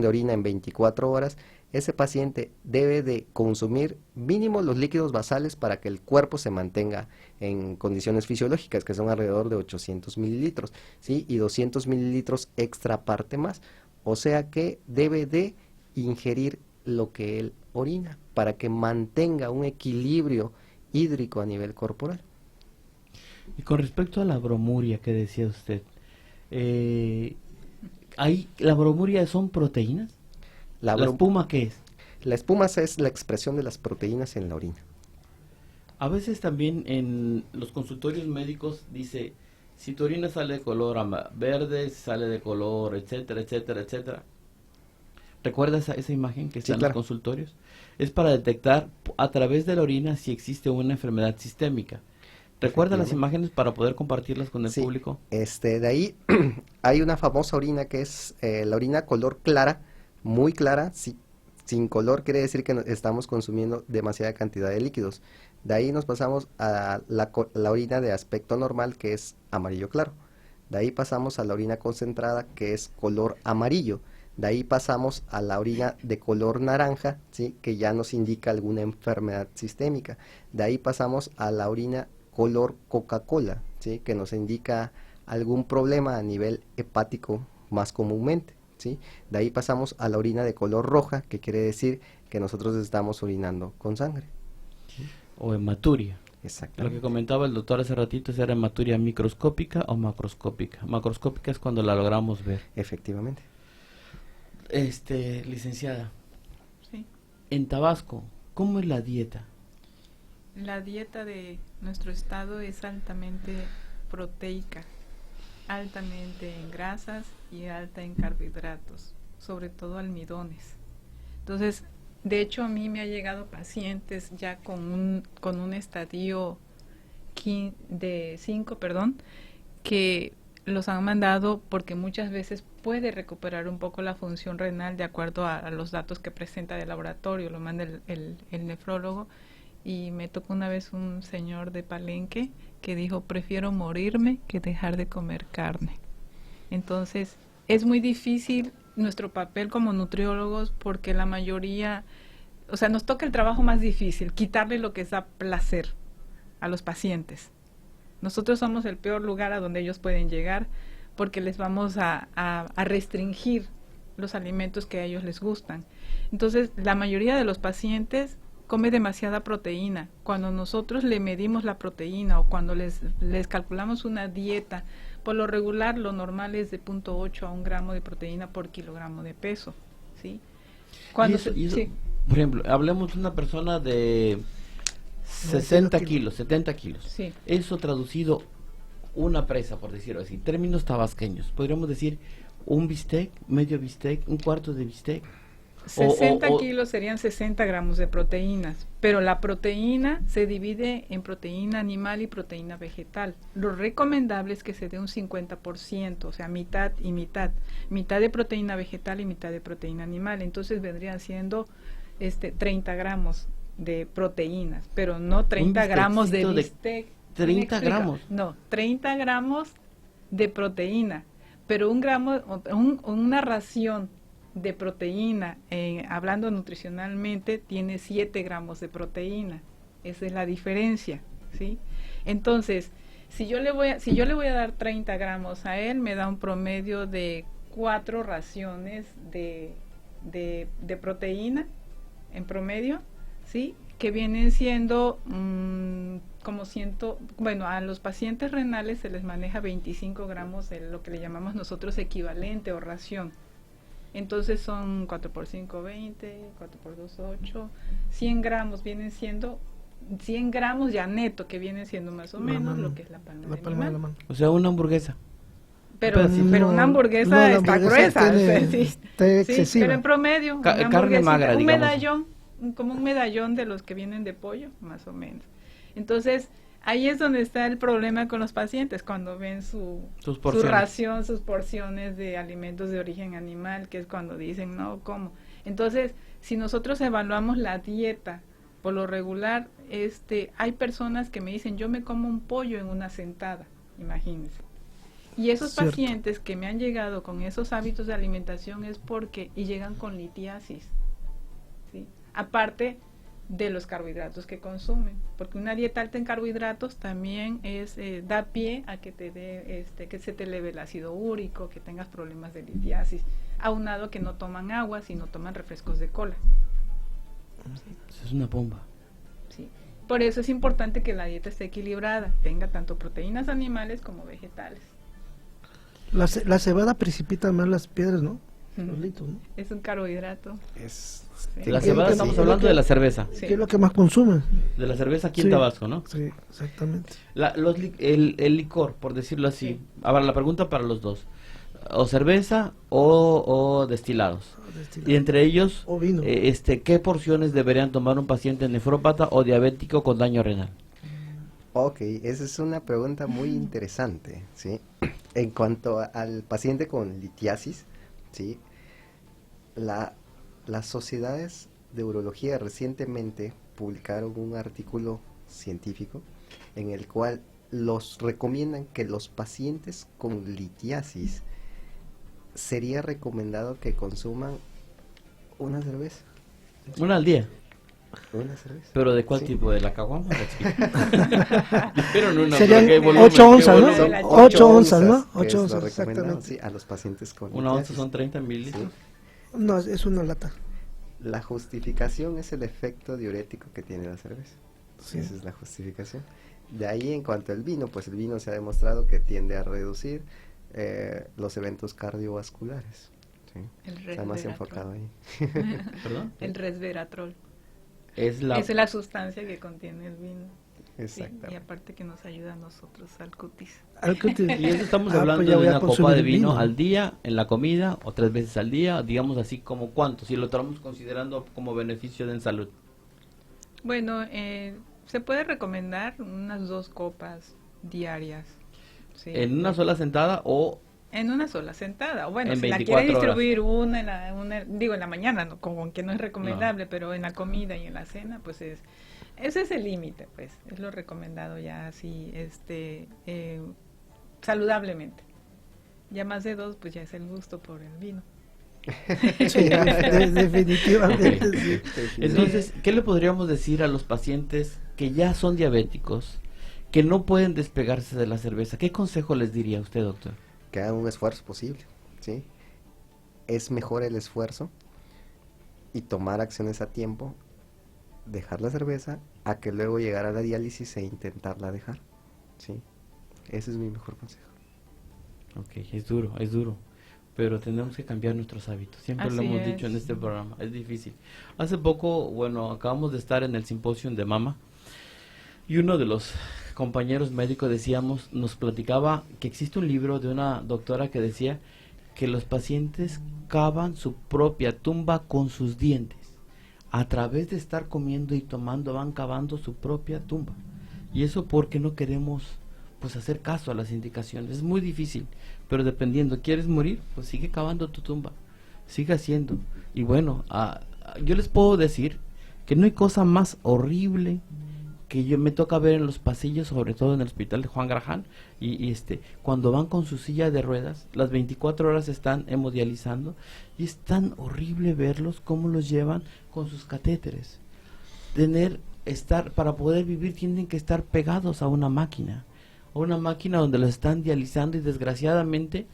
orina en 24 horas, ese paciente debe de consumir mínimo los líquidos basales para que el cuerpo se mantenga en condiciones fisiológicas, que son alrededor de 800 mililitros, ¿sí?, y 200 mililitros extra aparte más. O sea que debe de ingerir lo que él orina para que mantenga un equilibrio hídrico a nivel corporal. Y con respecto a la bromuria que decía usted, ¿la bromuria son proteínas? ¿La espuma qué es? La espuma es la expresión de las proteínas en la orina. A veces también en los consultorios médicos dice, si tu orina sale de color verde, sale de color, etcétera, etcétera, etcétera. ¿Recuerdas esa imagen que está en los consultorios? Es para detectar a través de la orina si existe una enfermedad sistémica. ¿Recuerda las imágenes para poder compartirlas con el público? De ahí hay una famosa orina que es la orina color clara, muy clara. Sin color quiere decir que estamos consumiendo demasiada cantidad de líquidos. De ahí nos pasamos a la orina de aspecto normal, que es amarillo claro. De ahí pasamos a la orina concentrada, que es color amarillo. De ahí pasamos a la orina de color naranja, ¿sí?, que ya nos indica alguna enfermedad sistémica. De ahí pasamos a la orina color Coca-Cola, ¿sí?, que nos indica algún problema a nivel hepático más comúnmente, ¿sí? De ahí pasamos a la orina de color roja, que quiere decir que nosotros estamos orinando con sangre. O hematuria. Exactamente. Lo que comentaba el doctor hace ratito, ¿era hematuria microscópica o macroscópica? Macroscópica es cuando la logramos ver. Efectivamente. Licenciada. Sí. En Tabasco, ¿cómo es la dieta? La dieta de nuestro estado es altamente proteica, altamente en grasas y alta en carbohidratos, sobre todo almidones. Entonces, de hecho, a mí me ha llegado pacientes ya con un estadio de 5, que los han mandado porque muchas veces puede recuperar un poco la función renal de acuerdo a los datos que presenta del laboratorio, lo manda el nefrólogo. Y me tocó una vez un señor de Palenque que dijo, prefiero morirme que dejar de comer carne. Entonces, es muy difícil nuestro papel como nutriólogos porque la mayoría, o sea, nos toca el trabajo más difícil, quitarle lo que da placer a los pacientes. Nosotros somos el peor lugar a donde ellos pueden llegar porque les vamos a restringir los alimentos que a ellos les gustan. Entonces, la mayoría de los pacientes come demasiada proteína. Cuando nosotros le medimos la proteína o cuando les calculamos una dieta, por lo regular lo normal es de 0.8 a 1 gramo de proteína por kilogramo de peso, ¿sí? Cuando sí. Por ejemplo, hablemos de una persona de 60 kilos, 70 kilos. Sí. Eso traducido, una presa, por decirlo así, términos tabasqueños. Podríamos decir un bistec, medio bistec, un cuarto de bistec. 60 kilos serían 60 gramos de proteínas, pero la proteína se divide en proteína animal y proteína vegetal. Lo recomendable es que se dé un 50%, o sea, mitad y mitad. Mitad de proteína vegetal y mitad de proteína animal. Entonces vendrían siendo 30 gramos de proteínas, pero no 30 gramos de bistec. 30 gramos. No, 30 gramos de proteína, pero una ración de proteína, hablando nutricionalmente, tiene 7 gramos de proteína. Esa es la diferencia, ¿sí? Entonces, si yo le voy a dar 30 gramos a él, me da un promedio de 4 raciones de proteína en promedio, ¿sí? Que vienen siendo a los pacientes renales se les maneja 25 gramos de lo que le llamamos nosotros equivalente o ración. Entonces son 4 por 5, 20, 4 por 2, 8, 100 gramos vienen siendo 100 gramos ya neto, que vienen siendo más o menos lo que es la palma de la mano. O sea, una hamburguesa. Pero una hamburguesa está gruesa, está excesiva. Sí, pero en promedio, carne magra, un digamos. medallón, como un medallón de los que vienen de pollo, más o menos. Entonces, ahí es donde está el problema con los pacientes, cuando ven su ración, sus porciones de alimentos de origen animal, que es cuando dicen, no, ¿cómo? Entonces, si nosotros evaluamos la dieta, por lo regular, hay personas que me dicen, yo me como un pollo en una sentada, imagínense. Y esos pacientes que me han llegado con esos hábitos de alimentación es y llegan con litiasis, ¿sí? Aparte de los carbohidratos que consumen, porque una dieta alta en carbohidratos también da pie a que te dé que se te eleve el ácido úrico, que tengas problemas de litiasis, aunado que no toman agua, sino toman refrescos de cola. Eso es una bomba. Sí. Por eso es importante que la dieta esté equilibrada, tenga tanto proteínas animales como vegetales. La cebada precipita más las piedras, ¿no? Los litros, ¿no? Es un carbohidrato. De la cebada estamos hablando de la cerveza. Sí. ¿Qué es lo que más consumen? De la cerveza aquí en Tabasco, ¿no? Sí, exactamente. El licor, por decirlo así. Sí. Ahora, la pregunta para los dos. O cerveza o destilados. Y entre ellos, o vino. ¿Qué porciones deberían tomar un paciente nefrópata o diabético con daño renal? Ok, esa es una pregunta muy interesante, ¿sí? En cuanto al paciente con litiasis, ¿sí? Las sociedades de urología recientemente publicaron un artículo científico en el cual los recomiendan que los pacientes con litiasis sería recomendado que consuman una cerveza. Una al día. Una cerveza. ¿Pero de cuál tipo? ¿De la caguama? Pero no una. Serían 8 onzas, ¿no? 8 onzas, ¿no? 8 onzas, exactamente. Sí, a los pacientes con una litiasis. onza son 30 mililitros. Sí. No, es una lata. La justificación es el efecto diurético que tiene la cerveza. Sí. Esa es la justificación. De ahí, en cuanto al vino, pues el vino se ha demostrado que tiende a reducir los eventos cardiovasculares. ¿Sí? Está más enfocado ahí. ¿Perdón? El resveratrol. Esa es la sustancia que contiene el vino. Exactamente. Sí, y aparte que nos ayuda a nosotros al cutis. Y eso estamos hablando de una copa de vino al día, en la comida, o 3 veces al día, digamos así como cuánto, si lo estamos considerando como beneficio en salud. Bueno, se puede recomendar unas 2 copas diarias. ¿Sí? ¿En una sola sentada o En una sola sentada. O bueno, En si la 24 quiere distribuir horas. digo en la mañana, no, como que no es recomendable, pero en la comida y en la cena, pues ese es el límite, pues, es lo recomendado ya así, saludablemente. Ya más de 2, pues ya es el gusto por el vino. Sí, definitivamente. Okay. Sí. Entonces, ¿qué le podríamos decir a los pacientes que ya son diabéticos, que no pueden despegarse de la cerveza? ¿Qué consejo les diría usted, doctor? Que hagan un esfuerzo posible, ¿sí? Es mejor el esfuerzo y tomar acciones a tiempo, dejar la cerveza, a que luego llegar a la diálisis e intentarla dejar, ¿sí? Ese es mi mejor consejo. Ok, es duro, pero tenemos que cambiar nuestros hábitos. Siempre lo hemos dicho en este programa, es difícil. Hace poco, bueno, acabamos de estar en el simposio de mama y uno de los compañeros médicos nos platicaba que existe un libro de una doctora que decía que los pacientes cavan su propia tumba con sus dientes. A través de estar comiendo y tomando van cavando su propia tumba. Y eso porque no queremos pues hacer caso a las indicaciones. Es muy difícil, pero dependiendo, ¿quieres morir? Pues sigue cavando tu tumba, sigue haciendo. Y bueno, yo les puedo decir que no hay cosa más horrible que yo me toca ver en los pasillos, sobre todo en el hospital de Juan Grajal, y cuando van con su silla de ruedas, las 24 horas están hemodializando, y es horrible verlos cómo los llevan con sus catéteres. Para poder vivir tienen que estar pegados a una máquina donde los están dializando, y desgraciadamente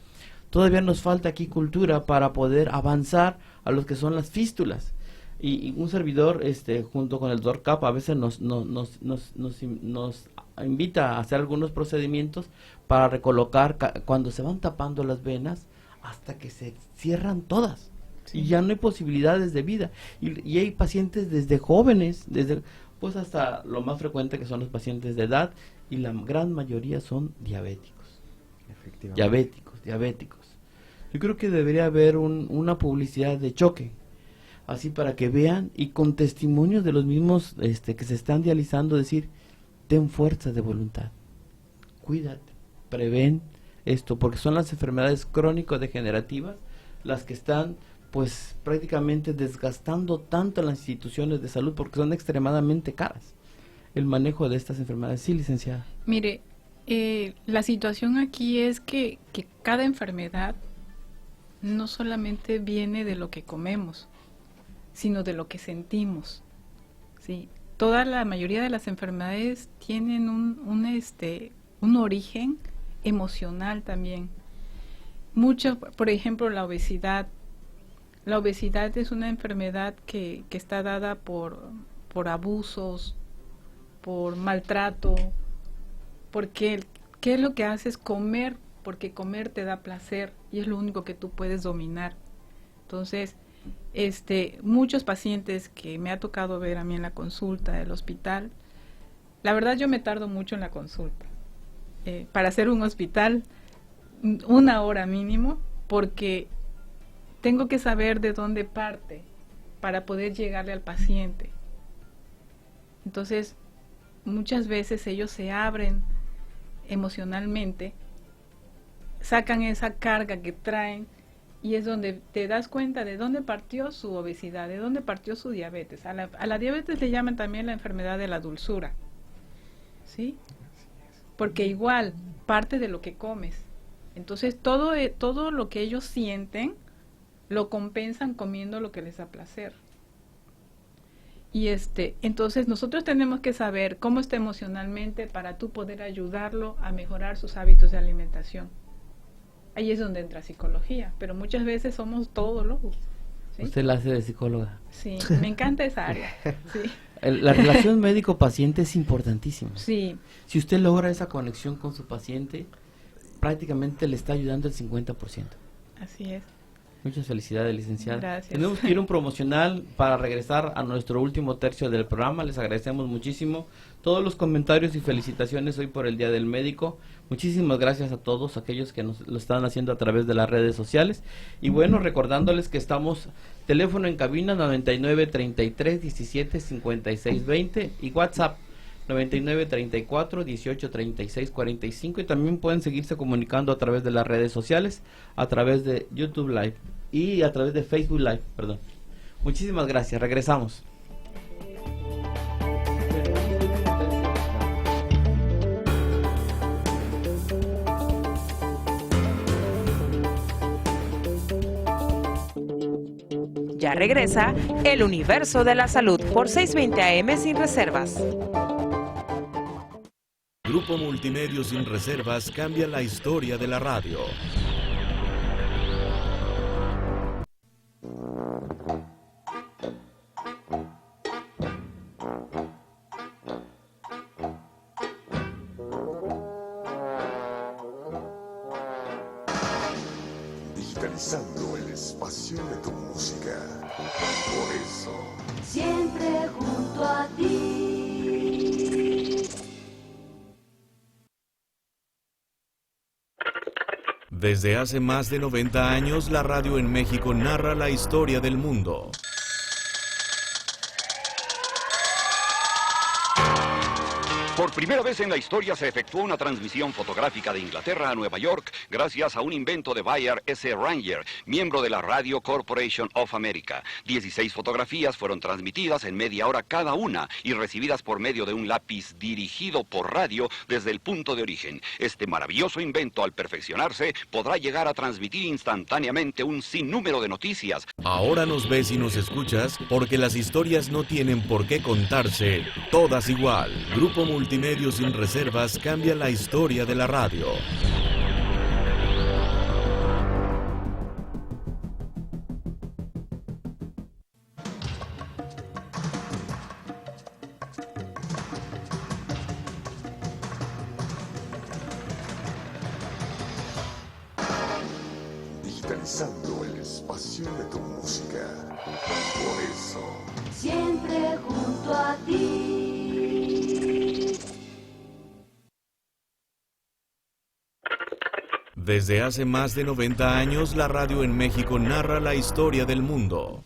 todavía nos falta aquí cultura para poder avanzar a lo que son las fístulas. Y un servidor, junto con el doctor Cap, a veces nos invita a hacer algunos procedimientos para recolocar cuando se van tapando las venas hasta que se cierran todas. Sí. Y ya no hay posibilidades de vida. Y hay pacientes desde jóvenes, pues hasta lo más frecuente que son los pacientes de edad, y la gran mayoría son diabéticos. Diabéticos. Yo creo que debería haber una publicidad de choque, así para que vean, y con testimonios de los mismos que se están dializando, decir, ten fuerza de voluntad, cuídate, prevén esto, porque son las enfermedades crónico-degenerativas las que están pues prácticamente desgastando tanto las instituciones de salud, porque son extremadamente caras el manejo de estas enfermedades. Sí, licenciada. Mire, la situación aquí es que cada enfermedad no solamente viene de lo que comemos, sino de lo que sentimos, ¿sí? La mayoría de las enfermedades tienen un origen emocional también. Por ejemplo, la obesidad. La obesidad es una enfermedad que está dada por abusos, por maltrato, porque ¿qué es lo que haces? Comer, porque comer te da placer y es lo único que tú puedes dominar. Entonces, muchos pacientes que me ha tocado ver a mí en la consulta del hospital, la verdad yo me tardo mucho en la consulta. Para hacer un hospital, 1 hora mínimo, porque tengo que saber de dónde parte para poder llegarle al paciente. Entonces, muchas veces ellos se abren emocionalmente, sacan esa carga que traen, y es donde te das cuenta de dónde partió su obesidad, de dónde partió su diabetes. A la diabetes le llaman también la enfermedad de la dulzura, ¿sí? Porque igual parte de lo que comes. Entonces todo lo que ellos sienten lo compensan comiendo lo que les da placer. Y entonces nosotros tenemos que saber cómo está emocionalmente para tú poder ayudarlo a mejorar sus hábitos de alimentación. Ahí es donde entra psicología, pero muchas veces somos todólogos, ¿sí? Usted la hace de psicóloga. Sí, me encanta esa área. Sí. La relación médico-paciente es importantísima. Sí. Si usted logra esa conexión con su paciente, prácticamente le está ayudando el 50%. Así es. Muchas felicidades, licenciada. Gracias. Tenemos que ir a un promocional para regresar a nuestro último tercio del programa. Les agradecemos muchísimo todos los comentarios y felicitaciones hoy por el Día del Médico. Muchísimas gracias a todos aquellos que nos lo están haciendo a través de las redes sociales. Y bueno, recordándoles que estamos, teléfono en cabina 99 33 17 56 20 y WhatsApp 99 34 18 36 45, y también pueden seguirse comunicando a través de las redes sociales, a través de YouTube Live y a través de Facebook Live, perdón. Muchísimas gracias, regresamos. Ya regresa El Universo de la Salud por 620 AM sin reservas. Grupo Multimedios sin reservas cambia la historia de la radio. Digitalizando el espacio de tu música. Por eso, siempre junto a ti. Desde hace más de 90 años, la radio en México narra la historia del mundo. Por primera vez en la historia se efectuó una transmisión fotográfica de Inglaterra a Nueva York gracias a un invento de Bayer S. Ranger, miembro de la Radio Corporation of America. 16 fotografías fueron transmitidas en media hora cada una y recibidas por medio de un lápiz dirigido por radio desde el punto de origen. Este maravilloso invento, al perfeccionarse, podrá llegar a transmitir instantáneamente un sinnúmero de noticias. Ahora nos ves y nos escuchas porque las historias no tienen por qué contarse todas igual. Grupo Multimedios sin reservas cambia la historia de la radio. digitalizando el espacio de tu música. Por eso, siempre junto a ti. Desde hace más de 90 años, la radio en México narra la historia del mundo.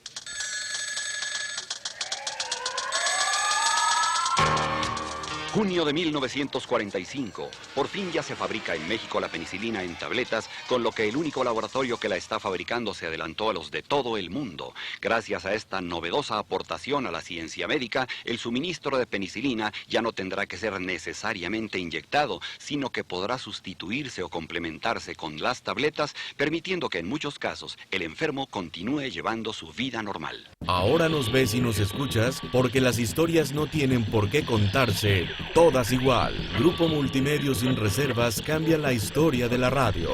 Junio de 1945. Por fin ya se fabrica en México la penicilina en tabletas, con lo que el único laboratorio que la está fabricando se adelantó a los de todo el mundo. Gracias a esta novedosa aportación a la ciencia médica, el suministro de penicilina ya no tendrá que ser necesariamente inyectado, sino que podrá sustituirse o complementarse con las tabletas, permitiendo que en muchos casos el enfermo continúe llevando su vida normal. Ahora nos ves y nos escuchas porque las historias no tienen por qué contarse todas igual. Grupo Multimedios sin reservas cambia la historia de la radio.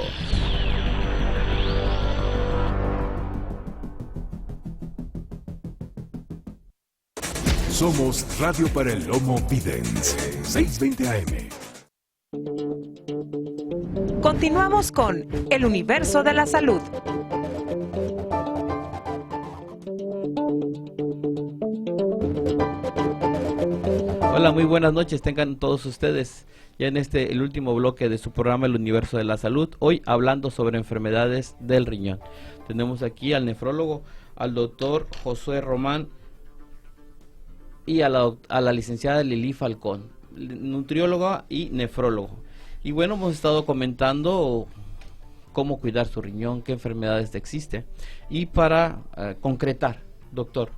Somos Radio para el Lomo Videns, 620 AM. Continuamos con El Universo de la Salud. Hola, muy buenas noches, tengan todos ustedes ya en el último bloque de su programa El Universo de la Salud, hoy hablando sobre enfermedades del riñón. Tenemos aquí al nefrólogo, al doctor Josué Román y a la licenciada Lili Falcón, nutrióloga y nefrólogo. Y bueno, hemos estado comentando cómo cuidar su riñón, qué enfermedades existen. Y para concretar, doctor,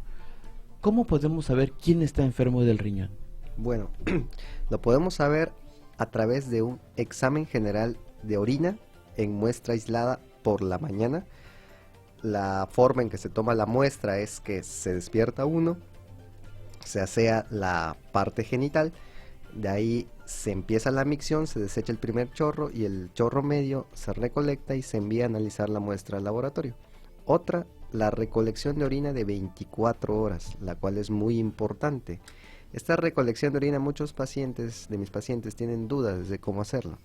¿cómo podemos saber quién está enfermo del riñón? Bueno, lo podemos saber a través de un examen general de orina en muestra aislada por la mañana. La forma en que se toma la muestra es que se despierta uno, se asea la parte genital, de ahí se empieza la micción, se desecha el primer chorro y el chorro medio se recolecta y se envía a analizar la muestra al laboratorio. Otra, la recolección de orina de 24 horas, la cual es muy importante. Esta recolección de orina, muchos de mis pacientes tienen dudas de cómo hacerlo.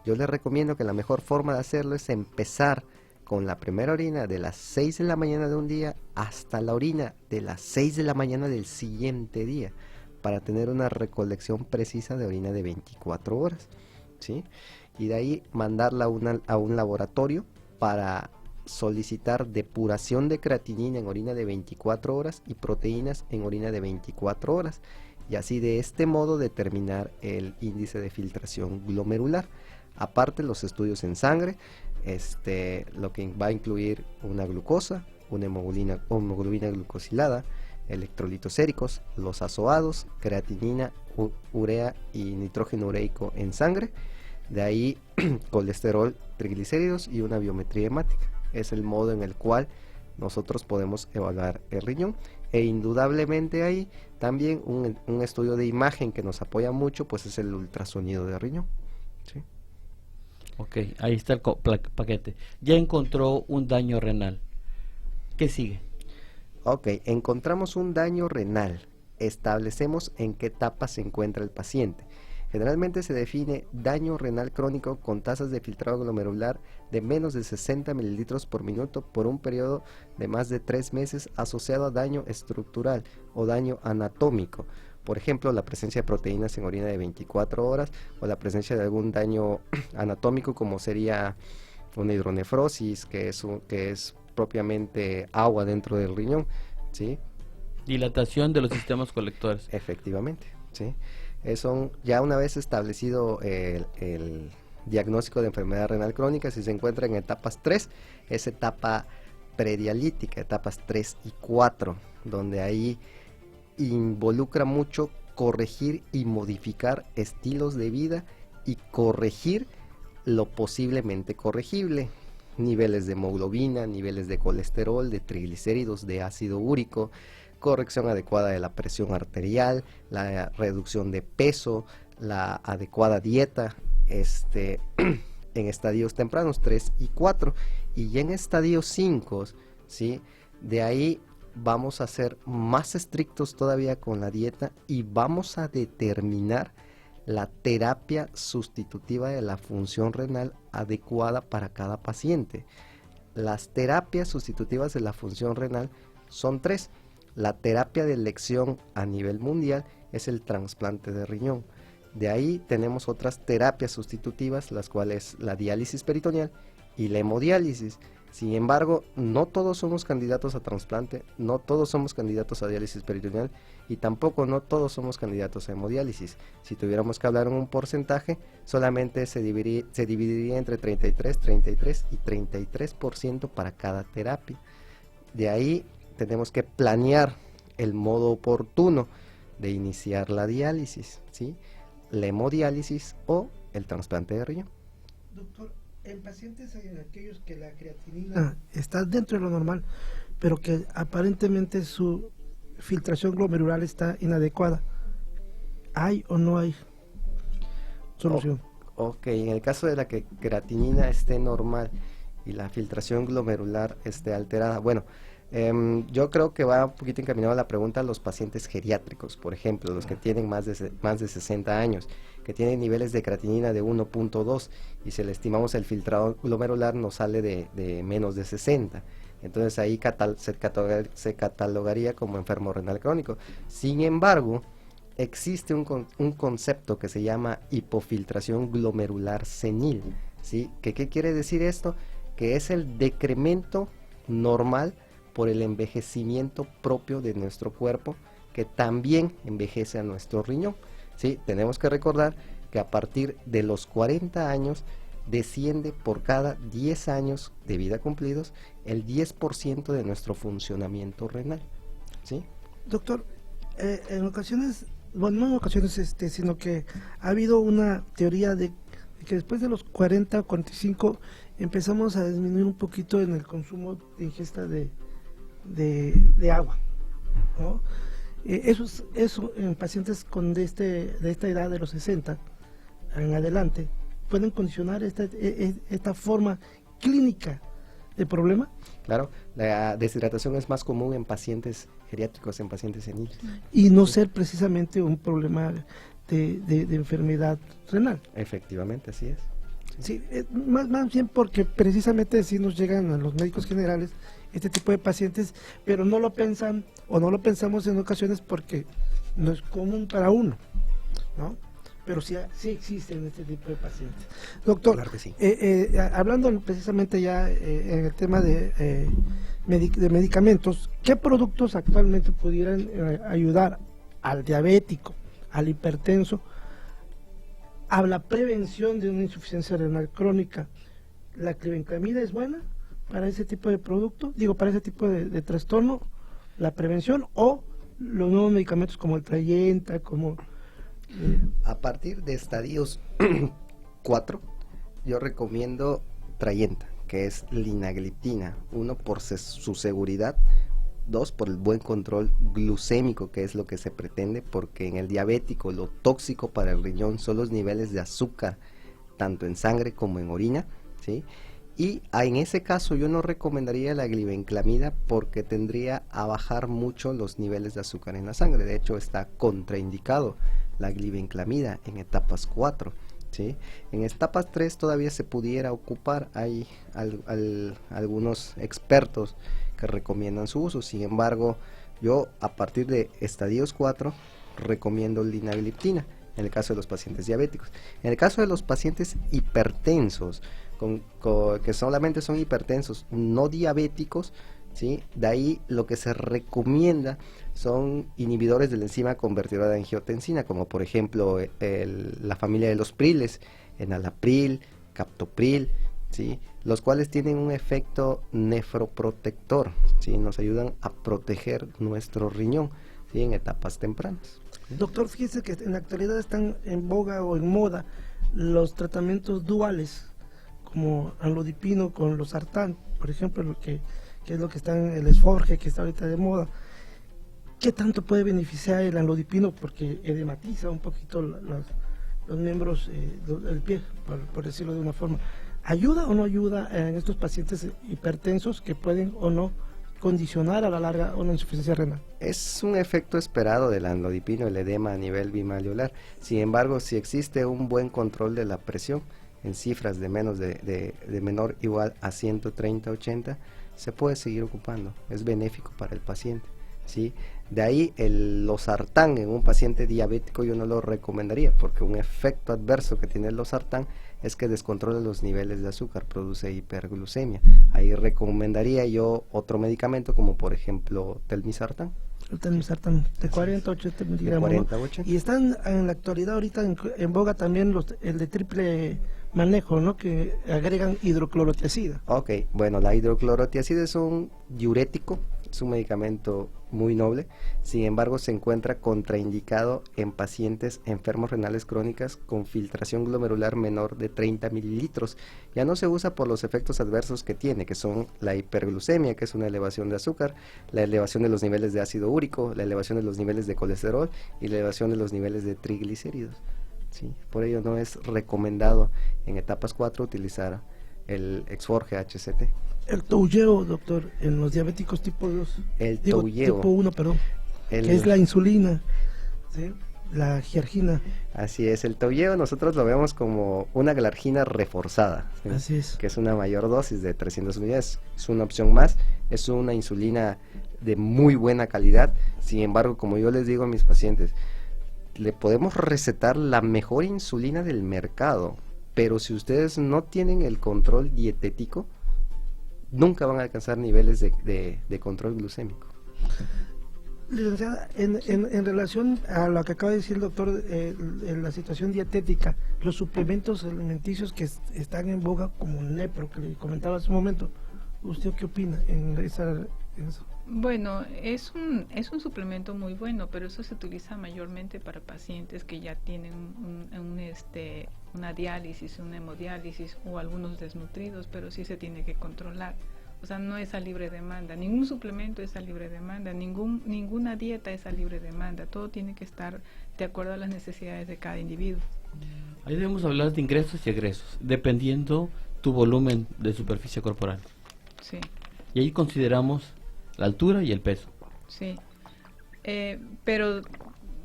Yo les recomiendo que la mejor forma de hacerlo es empezar con la primera orina de las 6 de la mañana de un día hasta la orina de las 6 de la mañana del siguiente día, para tener una recolección precisa de orina de 24 horas, ¿sí? Y de ahí mandarla a un laboratorio para solicitar depuración de creatinina en orina de 24 horas y proteínas en orina de 24 horas. y así de este modo determinar el índice de filtración glomerular. Aparte, los estudios en sangre, lo que va a incluir una glucosa, una hemoglobina glucosilada, electrolitos séricos, los azoados, creatinina, urea y nitrógeno ureico en sangre. De ahí colesterol, triglicéridos y una biometría hemática. Es el modo en el cual nosotros podemos evaluar el riñón. E indudablemente ahí también un estudio de imagen que nos apoya mucho, pues es el ultrasonido de riñón. ¿Sí? Ok, ahí está el paquete. Ya encontró un daño renal. ¿Qué sigue? Ok, encontramos un daño renal. Establecemos en qué etapa se encuentra el paciente. Generalmente se define daño renal crónico con tasas de filtrado glomerular de menos de 60 mililitros por minuto por un periodo de más de 3 meses asociado a daño estructural o daño anatómico. Por ejemplo, la presencia de proteínas en orina de 24 horas o la presencia de algún daño anatómico como sería una hidronefrosis, que es propiamente agua dentro del riñón, ¿sí? Dilatación de los sistemas colectores. Efectivamente, ¿sí? Ya una vez establecido el diagnóstico de enfermedad renal crónica, si se encuentra en etapas 3, es etapa predialítica, etapas 3 y 4, donde ahí involucra mucho corregir y modificar estilos de vida y corregir lo posiblemente corregible, niveles de hemoglobina, niveles de colesterol, de triglicéridos, de ácido úrico, corrección adecuada de la presión arterial, la reducción de peso, la adecuada dieta, en estadios tempranos 3 y 4, y ya en estadios 5, ¿sí? De ahí vamos a ser más estrictos todavía con la dieta y vamos a determinar la terapia sustitutiva de la función renal adecuada para cada paciente. Las terapias sustitutivas de la función renal son 3. La terapia de elección a nivel mundial es el trasplante de riñón. De ahí tenemos otras terapias sustitutivas, las cuales la diálisis peritoneal y la hemodiálisis. Sin embargo, no todos somos candidatos a trasplante, no todos somos candidatos a diálisis peritoneal y tampoco no todos somos candidatos a hemodiálisis. Si tuviéramos que hablar en un porcentaje, solamente se dividiría entre 33 y 33% para cada terapia. De ahí tenemos que planear el modo oportuno de iniciar la diálisis, ¿sí? La hemodiálisis o el trasplante de riñón. Doctor, en pacientes hay aquellos que la creatinina está dentro de lo normal, pero que aparentemente su filtración glomerular está inadecuada. ¿Hay o no hay solución? Ok, en el caso de la que creatinina esté normal y la filtración glomerular esté alterada, bueno, yo creo que va un poquito encaminado a la pregunta a los pacientes geriátricos, por ejemplo, los que tienen más de 60 años, que tienen niveles de creatinina de 1.2 y si le estimamos el filtrado glomerular nos sale de menos de 60. Entonces ahí se catalogaría como enfermo renal crónico. Sin embargo, existe un concepto que se llama hipofiltración glomerular senil, ¿sí? ¿Qué quiere decir esto? Que es el decremento normal por el envejecimiento propio de nuestro cuerpo, que también envejece a nuestro riñón, ¿sí? Tenemos que recordar que a partir de los 40 años desciende por cada 10 años de vida cumplidos el 10% de nuestro funcionamiento renal, ¿sí? Doctor, en ocasiones, bueno, no en ocasiones, sino que ha habido una teoría de que después de los 40 o 45 empezamos a disminuir un poquito en el consumo de ingesta de agua, ¿no? Eso en pacientes de esta edad de los 60 en adelante pueden condicionar esta forma clínica del problema. Claro, la deshidratación es más común en pacientes geriátricos, en pacientes seniles. Y no ser precisamente un problema de enfermedad renal. Efectivamente, así es. Sí, más bien porque precisamente si nos llegan a los médicos generales este tipo de pacientes, pero no lo piensan o no lo pensamos en ocasiones porque no es común para uno, ¿no? Pero sí existen este tipo de pacientes. Doctor, claro que sí. Hablando precisamente ya en el tema de medicamentos, ¿qué productos actualmente pudieran ayudar al diabético, al hipertenso, a la prevención de una insuficiencia renal crónica. ¿La glibenclamida es buena para ese tipo de producto? Digo, para ese tipo de trastorno, la prevención, o los nuevos medicamentos como el Trayenta, como... A partir de estadios 4, yo recomiendo Trayenta, que es linagliptina, 1 por su seguridad, 2 por el buen control glucémico, que es lo que se pretende, porque en el diabético lo tóxico para el riñón son los niveles de azúcar, tanto en sangre como en orina, ¿sí? Y en ese caso yo no recomendaría la glibenclamida porque tendría a bajar mucho los niveles de azúcar en la sangre. De hecho, está contraindicado la glibenclamida en etapas 4. ¿Sí? En etapas 3 todavía se pudiera ocupar, hay algunos expertos que recomiendan su uso. Sin embargo, yo a partir de estadios 4 recomiendo linagliptina en el caso de los pacientes diabéticos. En el caso de los pacientes hipertensos, que solamente son hipertensos, no diabéticos, ¿sí? De ahí lo que se recomienda son inhibidores de la enzima convertidora de angiotensina, como por ejemplo la familia de los priles, enalapril, captopril, ¿sí? Los cuales tienen un efecto nefroprotector, ¿sí? Nos ayudan a proteger nuestro riñón, ¿sí? En etapas tempranas. Doctor, fíjese que en la actualidad están en boga o en moda los tratamientos duales, como anlodipino con losartán, por ejemplo, que es lo que está en el esforge, que está ahorita de moda. ¿Qué tanto puede beneficiar el anlodipino? Porque edematiza un poquito los miembros del pie, por decirlo de una forma. ¿Ayuda o no ayuda en estos pacientes hipertensos que pueden o no condicionar a la larga una insuficiencia renal? Es un efecto esperado del anlodipino, el edema a nivel bimalleolar. Sin embargo, si existe un buen control de la presión en cifras de menor igual a 130-80, se puede seguir ocupando, es benéfico para el paciente, ¿sí? De ahí el losartán en un paciente diabético yo no lo recomendaría, porque un efecto adverso que tiene el losartán es que descontrola los niveles de azúcar, produce hiperglucemia. Ahí recomendaría yo otro medicamento como por ejemplo telmisartán. El telmisartán de 40 a 80 miligramos. Y están en la actualidad ahorita en boga también el de triple manejo, ¿no? Que agregan hidroclorotiazida. Ok, bueno, la hidroclorotiazida es un diurético, es un medicamento muy noble, sin embargo se encuentra contraindicado en pacientes enfermos renales crónicas con filtración glomerular menor de 30 mililitros. Ya no se usa por los efectos adversos que tiene, que son la hiperglucemia, que es una elevación de azúcar, la elevación de los niveles de ácido úrico, la elevación de los niveles de colesterol y la elevación de los niveles de triglicéridos. Sí, por ello no es recomendado en etapas 4 utilizar el Exforge HCT. El Toujeo, doctor, en los diabéticos tipo 2. Tipo 1, perdón. Que es la insulina, ¿sí? La giargina. Así es, el Toujeo nosotros lo vemos como una glargina reforzada, ¿sí? Así es. Que es una mayor dosis de 300 unidades. Es una opción más, es una insulina de muy buena calidad. Sin embargo, como yo les digo a mis pacientes, le podemos recetar la mejor insulina del mercado, pero si ustedes no tienen el control dietético, nunca van a alcanzar niveles de control glucémico. Licenciada, en relación a lo que acaba de decir el doctor, en la situación dietética, los suplementos alimenticios que están en boga, como el Nepro, que le comentaba hace un momento, ¿usted qué opina en eso? Bueno, es un suplemento muy bueno, pero eso se utiliza mayormente para pacientes que ya tienen una diálisis, una hemodiálisis o algunos desnutridos, pero sí se tiene que controlar. O sea, no es a libre demanda, ningún suplemento es a libre demanda, ninguna dieta es a libre demanda, todo tiene que estar de acuerdo a las necesidades de cada individuo. Ahí debemos hablar de ingresos y egresos, dependiendo tu volumen de superficie corporal. Sí. Y ahí consideramos la altura y el peso. Sí, pero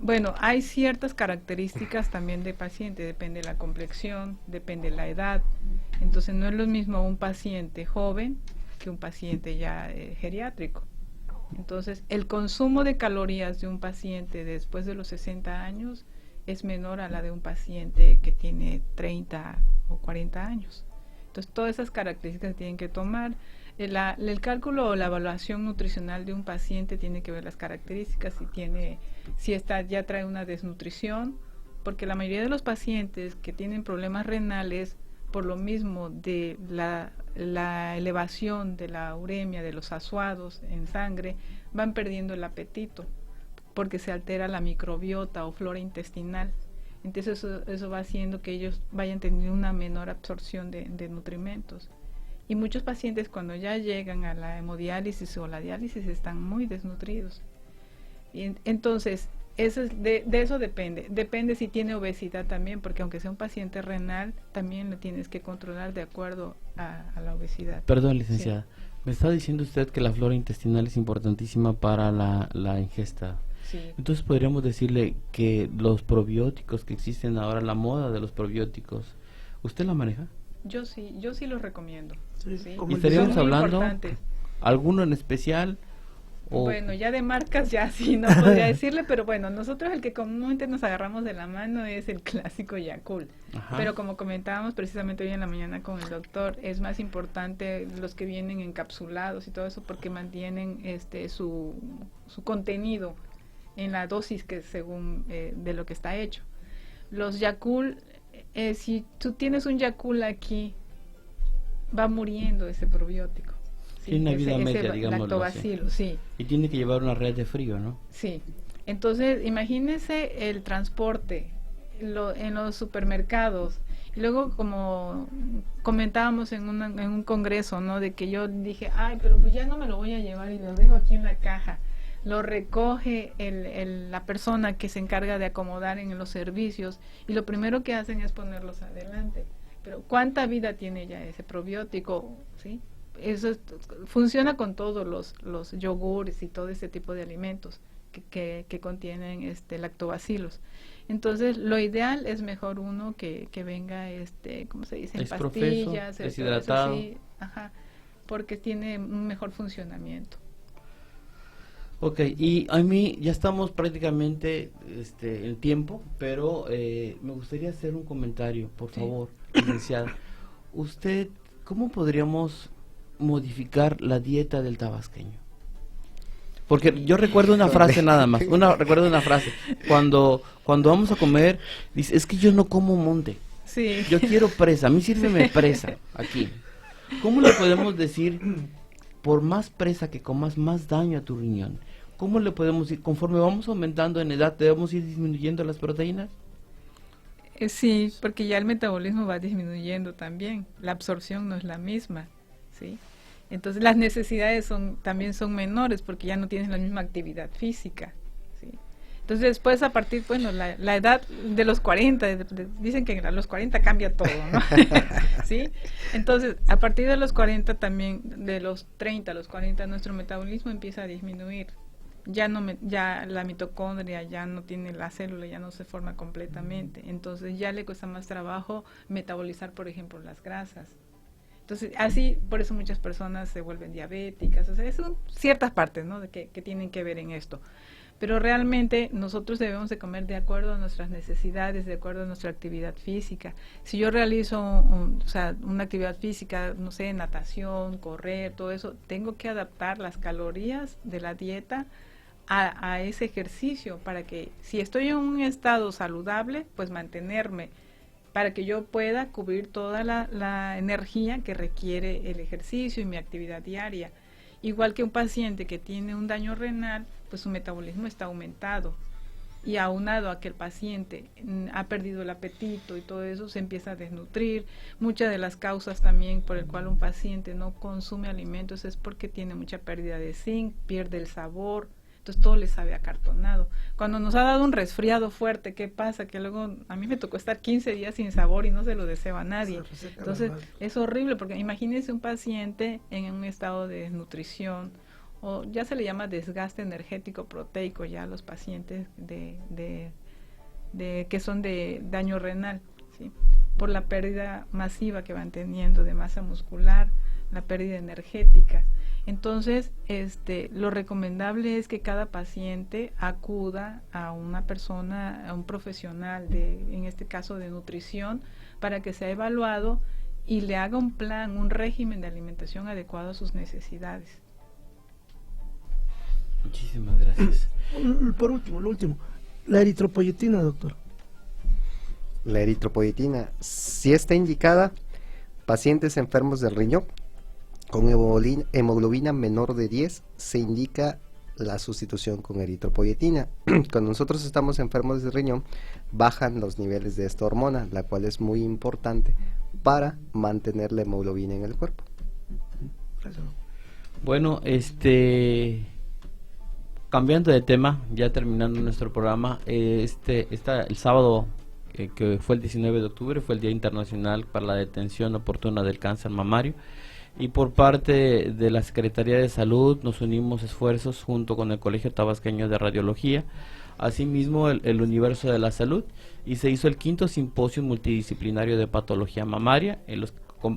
bueno, hay ciertas características también de paciente, depende de la complexión, depende de la edad. Entonces no es lo mismo un paciente joven que un paciente ya geriátrico. Entonces el consumo de calorías de un paciente después de los 60 años es menor a la de un paciente que tiene 30 o 40 años. Entonces todas esas características se tienen que tomar. El cálculo o la evaluación nutricional de un paciente tiene que ver las características, si ya trae una desnutrición, porque la mayoría de los pacientes que tienen problemas renales, por lo mismo de la elevación de la uremia, de los azuados en sangre, van perdiendo el apetito, porque se altera la microbiota o flora intestinal. Entonces eso va haciendo que ellos vayan teniendo una menor absorción de nutrimentos. Y muchos pacientes cuando ya llegan a la hemodiálisis o la diálisis están muy desnutridos. Y entonces, de eso depende. Depende si tiene obesidad también, porque aunque sea un paciente renal, también lo tienes que controlar de acuerdo a la obesidad. Perdón, licenciada. Sí. Me está diciendo usted que la flora intestinal es importantísima para la ingesta. Sí. Entonces podríamos decirle que los probióticos que existen ahora, la moda de los probióticos, ¿usted la maneja? Yo sí los recomiendo. Sí. ¿Y estaríamos hablando alguno en especial? Bueno, ya de marcas ya sí, no podría decirle, pero bueno, nosotros el que comúnmente nos agarramos de la mano es el clásico Yakult. Pero como comentábamos precisamente hoy en la mañana con el doctor, es más importante los que vienen encapsulados y todo eso porque mantienen su contenido en la dosis que según de lo que está hecho. Los Yakult, si tú tienes un Yakult aquí, va muriendo ese probiótico. Tiene una vida media, digámoslo así. Sí. Y tiene que llevar una red de frío, ¿no? Sí. Entonces, imagínese el transporte en los supermercados. Y luego, como comentábamos en un congreso, ¿no? De que yo dije, ay, pero pues ya no me lo voy a llevar y lo dejo aquí en la caja. Lo recoge la persona que se encarga de acomodar en los servicios y lo primero que hacen es ponerlos adelante. Pero ¿cuánta vida tiene ya ese probiótico? ¿Sí? Eso funciona con todos los yogures y todo ese tipo de alimentos que contienen lactobacilos. Entonces, lo ideal es mejor uno que venga, ¿cómo se dice? En pastillas, deshidratado. Sí, porque tiene un mejor funcionamiento. Ok, y a mí ya estamos prácticamente en tiempo, pero me gustaría hacer un comentario, por favor, licenciada. Usted, ¿cómo podríamos modificar la dieta del tabasqueño? Porque yo recuerdo una frase nada más, recuerdo una frase, cuando vamos a comer, dice, es que yo no como monte, yo quiero presa, a mí sírveme presa, aquí. ¿Cómo le podemos decir, por más presa que comas, más daño a tu riñón? ¿Cómo le podemos ir, conforme vamos aumentando en edad, debemos ir disminuyendo las proteínas? Sí, porque ya el metabolismo va disminuyendo también, la absorción no es la misma, ¿sí? Entonces las necesidades también son menores porque ya no tienes la misma actividad física, ¿sí? Entonces después a partir, bueno, la edad de los 40, dicen que a los 40 cambia todo, ¿no? ¿Sí? Entonces a partir de los 40 también, de los 30 a los 40, nuestro metabolismo empieza a disminuir. Ya la mitocondria ya no tiene la célula, ya no se forma completamente, entonces ya le cuesta más trabajo metabolizar, por ejemplo, las grasas. Entonces, así, por eso muchas personas se vuelven diabéticas, o sea, son ciertas partes, ¿no?, que tienen que ver en esto. Pero realmente nosotros debemos de comer de acuerdo a nuestras necesidades, de acuerdo a nuestra actividad física. Si yo realizo una actividad física, no sé, natación, correr, todo eso, tengo que adaptar las calorías de la dieta a ese ejercicio para que si estoy en un estado saludable, pues mantenerme, para que yo pueda cubrir toda la energía que requiere el ejercicio y mi actividad diaria. Igual que un paciente que tiene un daño renal, pues su metabolismo está aumentado. Y aunado a que el paciente ha perdido el apetito y todo eso, se empieza a desnutrir. Muchas de las causas también por el cual un paciente no consume alimentos es porque tiene mucha pérdida de zinc, pierde el sabor. Entonces todo le sabe acartonado. Cuando nos ha dado un resfriado fuerte, ¿qué pasa? Que luego a mí me tocó estar 15 días sin sabor y no se lo deseo a nadie. Entonces es horrible porque imagínense un paciente en un estado de desnutrición, o ya se le llama desgaste energético proteico ya a los pacientes que son de daño renal, ¿sí? Por la pérdida masiva que van teniendo de masa muscular, la pérdida energética. Entonces, lo recomendable es que cada paciente acuda a una persona, a un profesional en este caso de nutrición, para que sea evaluado y le haga un plan, un régimen de alimentación adecuado a sus necesidades. Muchísimas gracias. Por último, lo último, la eritropoyetina, doctor. La eritropoyetina, si está indicada, pacientes enfermos del riñón con hemoglobina menor de 10, se indica la sustitución con eritropoyetina. Cuando nosotros estamos enfermos del riñón, bajan los niveles de esta hormona, la cual es muy importante para mantener la hemoglobina en el cuerpo. Bueno, cambiando de tema, ya terminando nuestro programa, el sábado, que fue el 19 de octubre, fue el Día Internacional para la Detención Oportuna del Cáncer Mamario, y por parte de la Secretaría de Salud nos unimos esfuerzos junto con el Colegio Tabasqueño de Radiología, asimismo el Universo de la Salud, y se hizo el 5º Simposio Multidisciplinario de Patología Mamaria.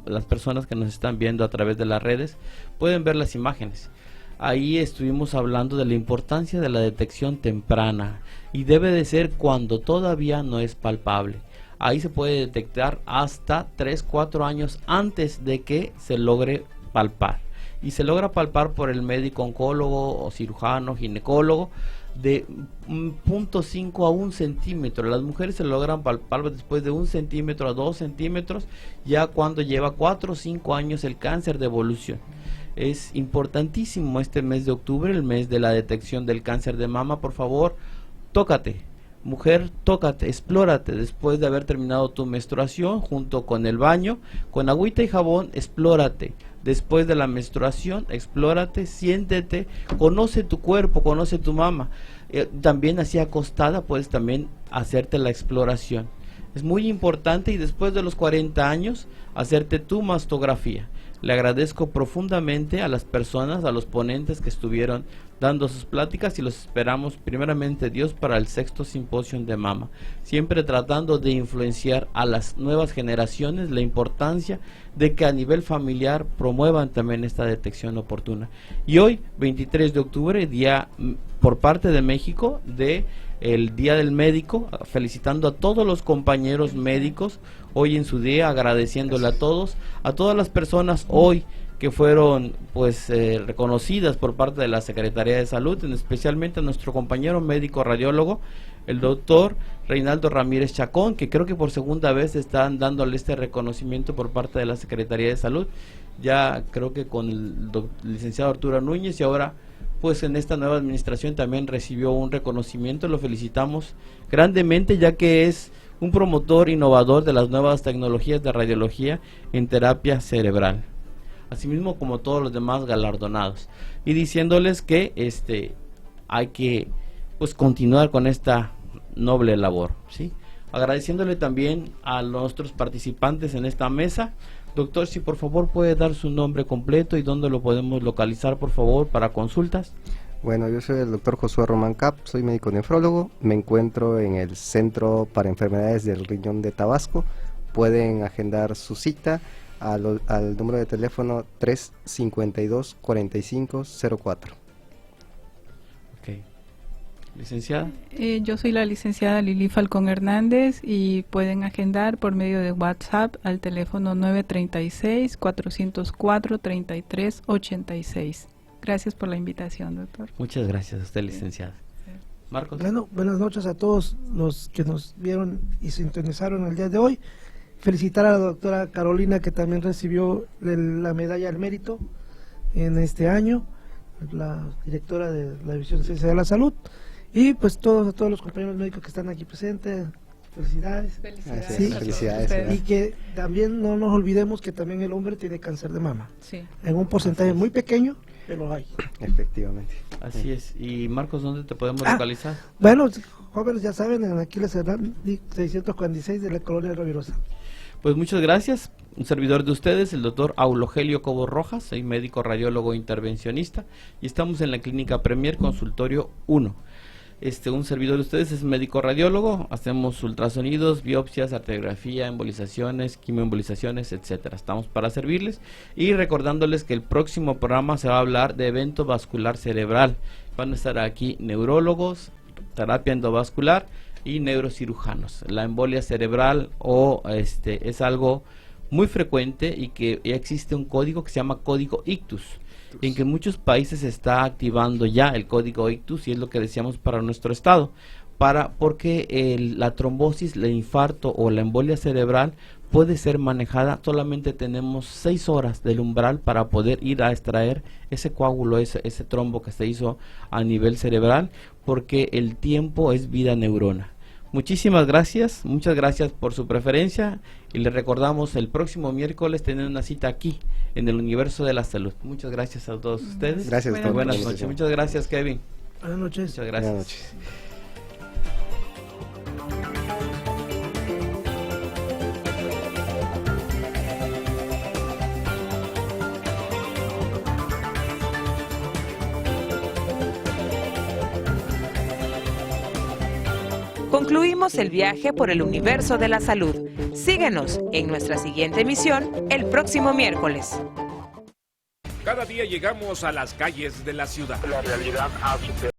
Las personas que nos están viendo a través de las redes pueden ver las imágenes. Ahí estuvimos hablando de la importancia de la detección temprana, y debe de ser cuando todavía no es palpable. Ahí se puede detectar hasta 3-4 años antes de que se logre palpar, y se logra palpar por el médico oncólogo o cirujano, ginecólogo, de 0.5 a 1 centímetro. Las mujeres se logran palpar después de 1 centímetro a 2 centímetros, ya cuando lleva 4 o 5 años el cáncer de evolución. Es importantísimo este mes de octubre, el mes de la detección del cáncer de mama. Por favor, tócate. Mujer, tócate, explórate después de haber terminado tu menstruación, junto con el baño, con agüita y jabón, explórate. Después de la menstruación, explórate, siéntete, conoce tu cuerpo, conoce tu mama. También así acostada puedes también hacerte la exploración. Es muy importante, y después de los 40 años, hacerte tu mastografía. Le agradezco profundamente a las personas, a los ponentes que estuvieron dando sus pláticas, y los esperamos primeramente Dios para el 6º Simposio de Mama, siempre tratando de influenciar a las nuevas generaciones la importancia de que a nivel familiar promuevan también esta detección oportuna. Y hoy, 23 de octubre, día por parte de México de el Día del Médico, felicitando a todos los compañeros médicos hoy en su día, agradeciéndole a todas las personas hoy que fueron reconocidas por parte de la Secretaría de Salud, especialmente a nuestro compañero médico radiólogo, el doctor Reinaldo Ramírez Chacón, que creo que por segunda vez están dándole este reconocimiento por parte de la Secretaría de Salud, ya creo que con el licenciado Arturo Núñez, y ahora pues en esta nueva administración también recibió un reconocimiento. Lo felicitamos grandemente, ya que es un promotor innovador de las nuevas tecnologías de radiología en terapia cerebral, asimismo como todos los demás galardonados, y diciéndoles que hay que continuar con esta noble labor, ¿sí? Agradeciéndole también a nuestros participantes en esta mesa. Doctor, si por favor puede dar su nombre completo y dónde lo podemos localizar, por favor, para consultas. Bueno, yo soy el doctor Josué Román Cap, soy médico nefrólogo, me encuentro en el Centro para Enfermedades del Riñón de Tabasco. Pueden agendar su cita al número de teléfono 352-4504. Licenciada. Yo soy la licenciada Lili Falcón Hernández, y pueden agendar por medio de WhatsApp al teléfono 936-404-3386. Gracias por la invitación, doctor. Muchas gracias a usted, licenciada. Marcos. Bueno, buenas noches a todos los que nos vieron y sintonizaron el día de hoy. Felicitar a la doctora Carolina, que también recibió la medalla al mérito en este año, la directora de la División de Ciencia de la Salud. Y pues todos los compañeros médicos que están aquí presentes, felicidades. Sí, felicidades. Y que también no nos olvidemos que también el hombre tiene cáncer de mama. Sí. En un porcentaje muy pequeño, pero hay. Efectivamente. Así es. Y Marcos, ¿dónde te podemos localizar? Bueno, jóvenes, ya saben, en Aquiles Hernández 646 de la colonia de Rovirosa. Pues muchas gracias. Un servidor de ustedes, el doctor Aulogelio Cobo Rojas, soy médico radiólogo intervencionista, y estamos en la Clínica Premier, consultorio 1. Un servidor de ustedes es médico radiólogo, hacemos ultrasonidos, biopsias, arteriografía, embolizaciones, quimioembolizaciones, etcétera. Estamos para servirles, y recordándoles que el próximo programa se va a hablar de evento vascular cerebral. Van a estar aquí neurólogos, terapia endovascular y neurocirujanos. La embolia cerebral es algo muy frecuente y que ya existe un código que se llama código ictus, en que en muchos países se está activando ya el código ictus, y es lo que decíamos para nuestro estado, porque la trombosis, el infarto o la embolia cerebral puede ser manejada. Solamente tenemos 6 horas del umbral para poder ir a extraer ese coágulo, ese trombo que se hizo a nivel cerebral, porque el tiempo es vida neurona. Muchísimas gracias, muchas gracias por su preferencia, y les recordamos el próximo miércoles tener una cita aquí en el Universo de la Salud. Muchas gracias a todos ustedes. Gracias. Buenas noches. Muchas gracias, Kevin. Buenas noches. Muchas gracias. Buenas noches. Concluimos el viaje por el universo de la salud. Síguenos en nuestra siguiente emisión el próximo miércoles. Cada día llegamos a las calles de la ciudad. La realidad ha superado.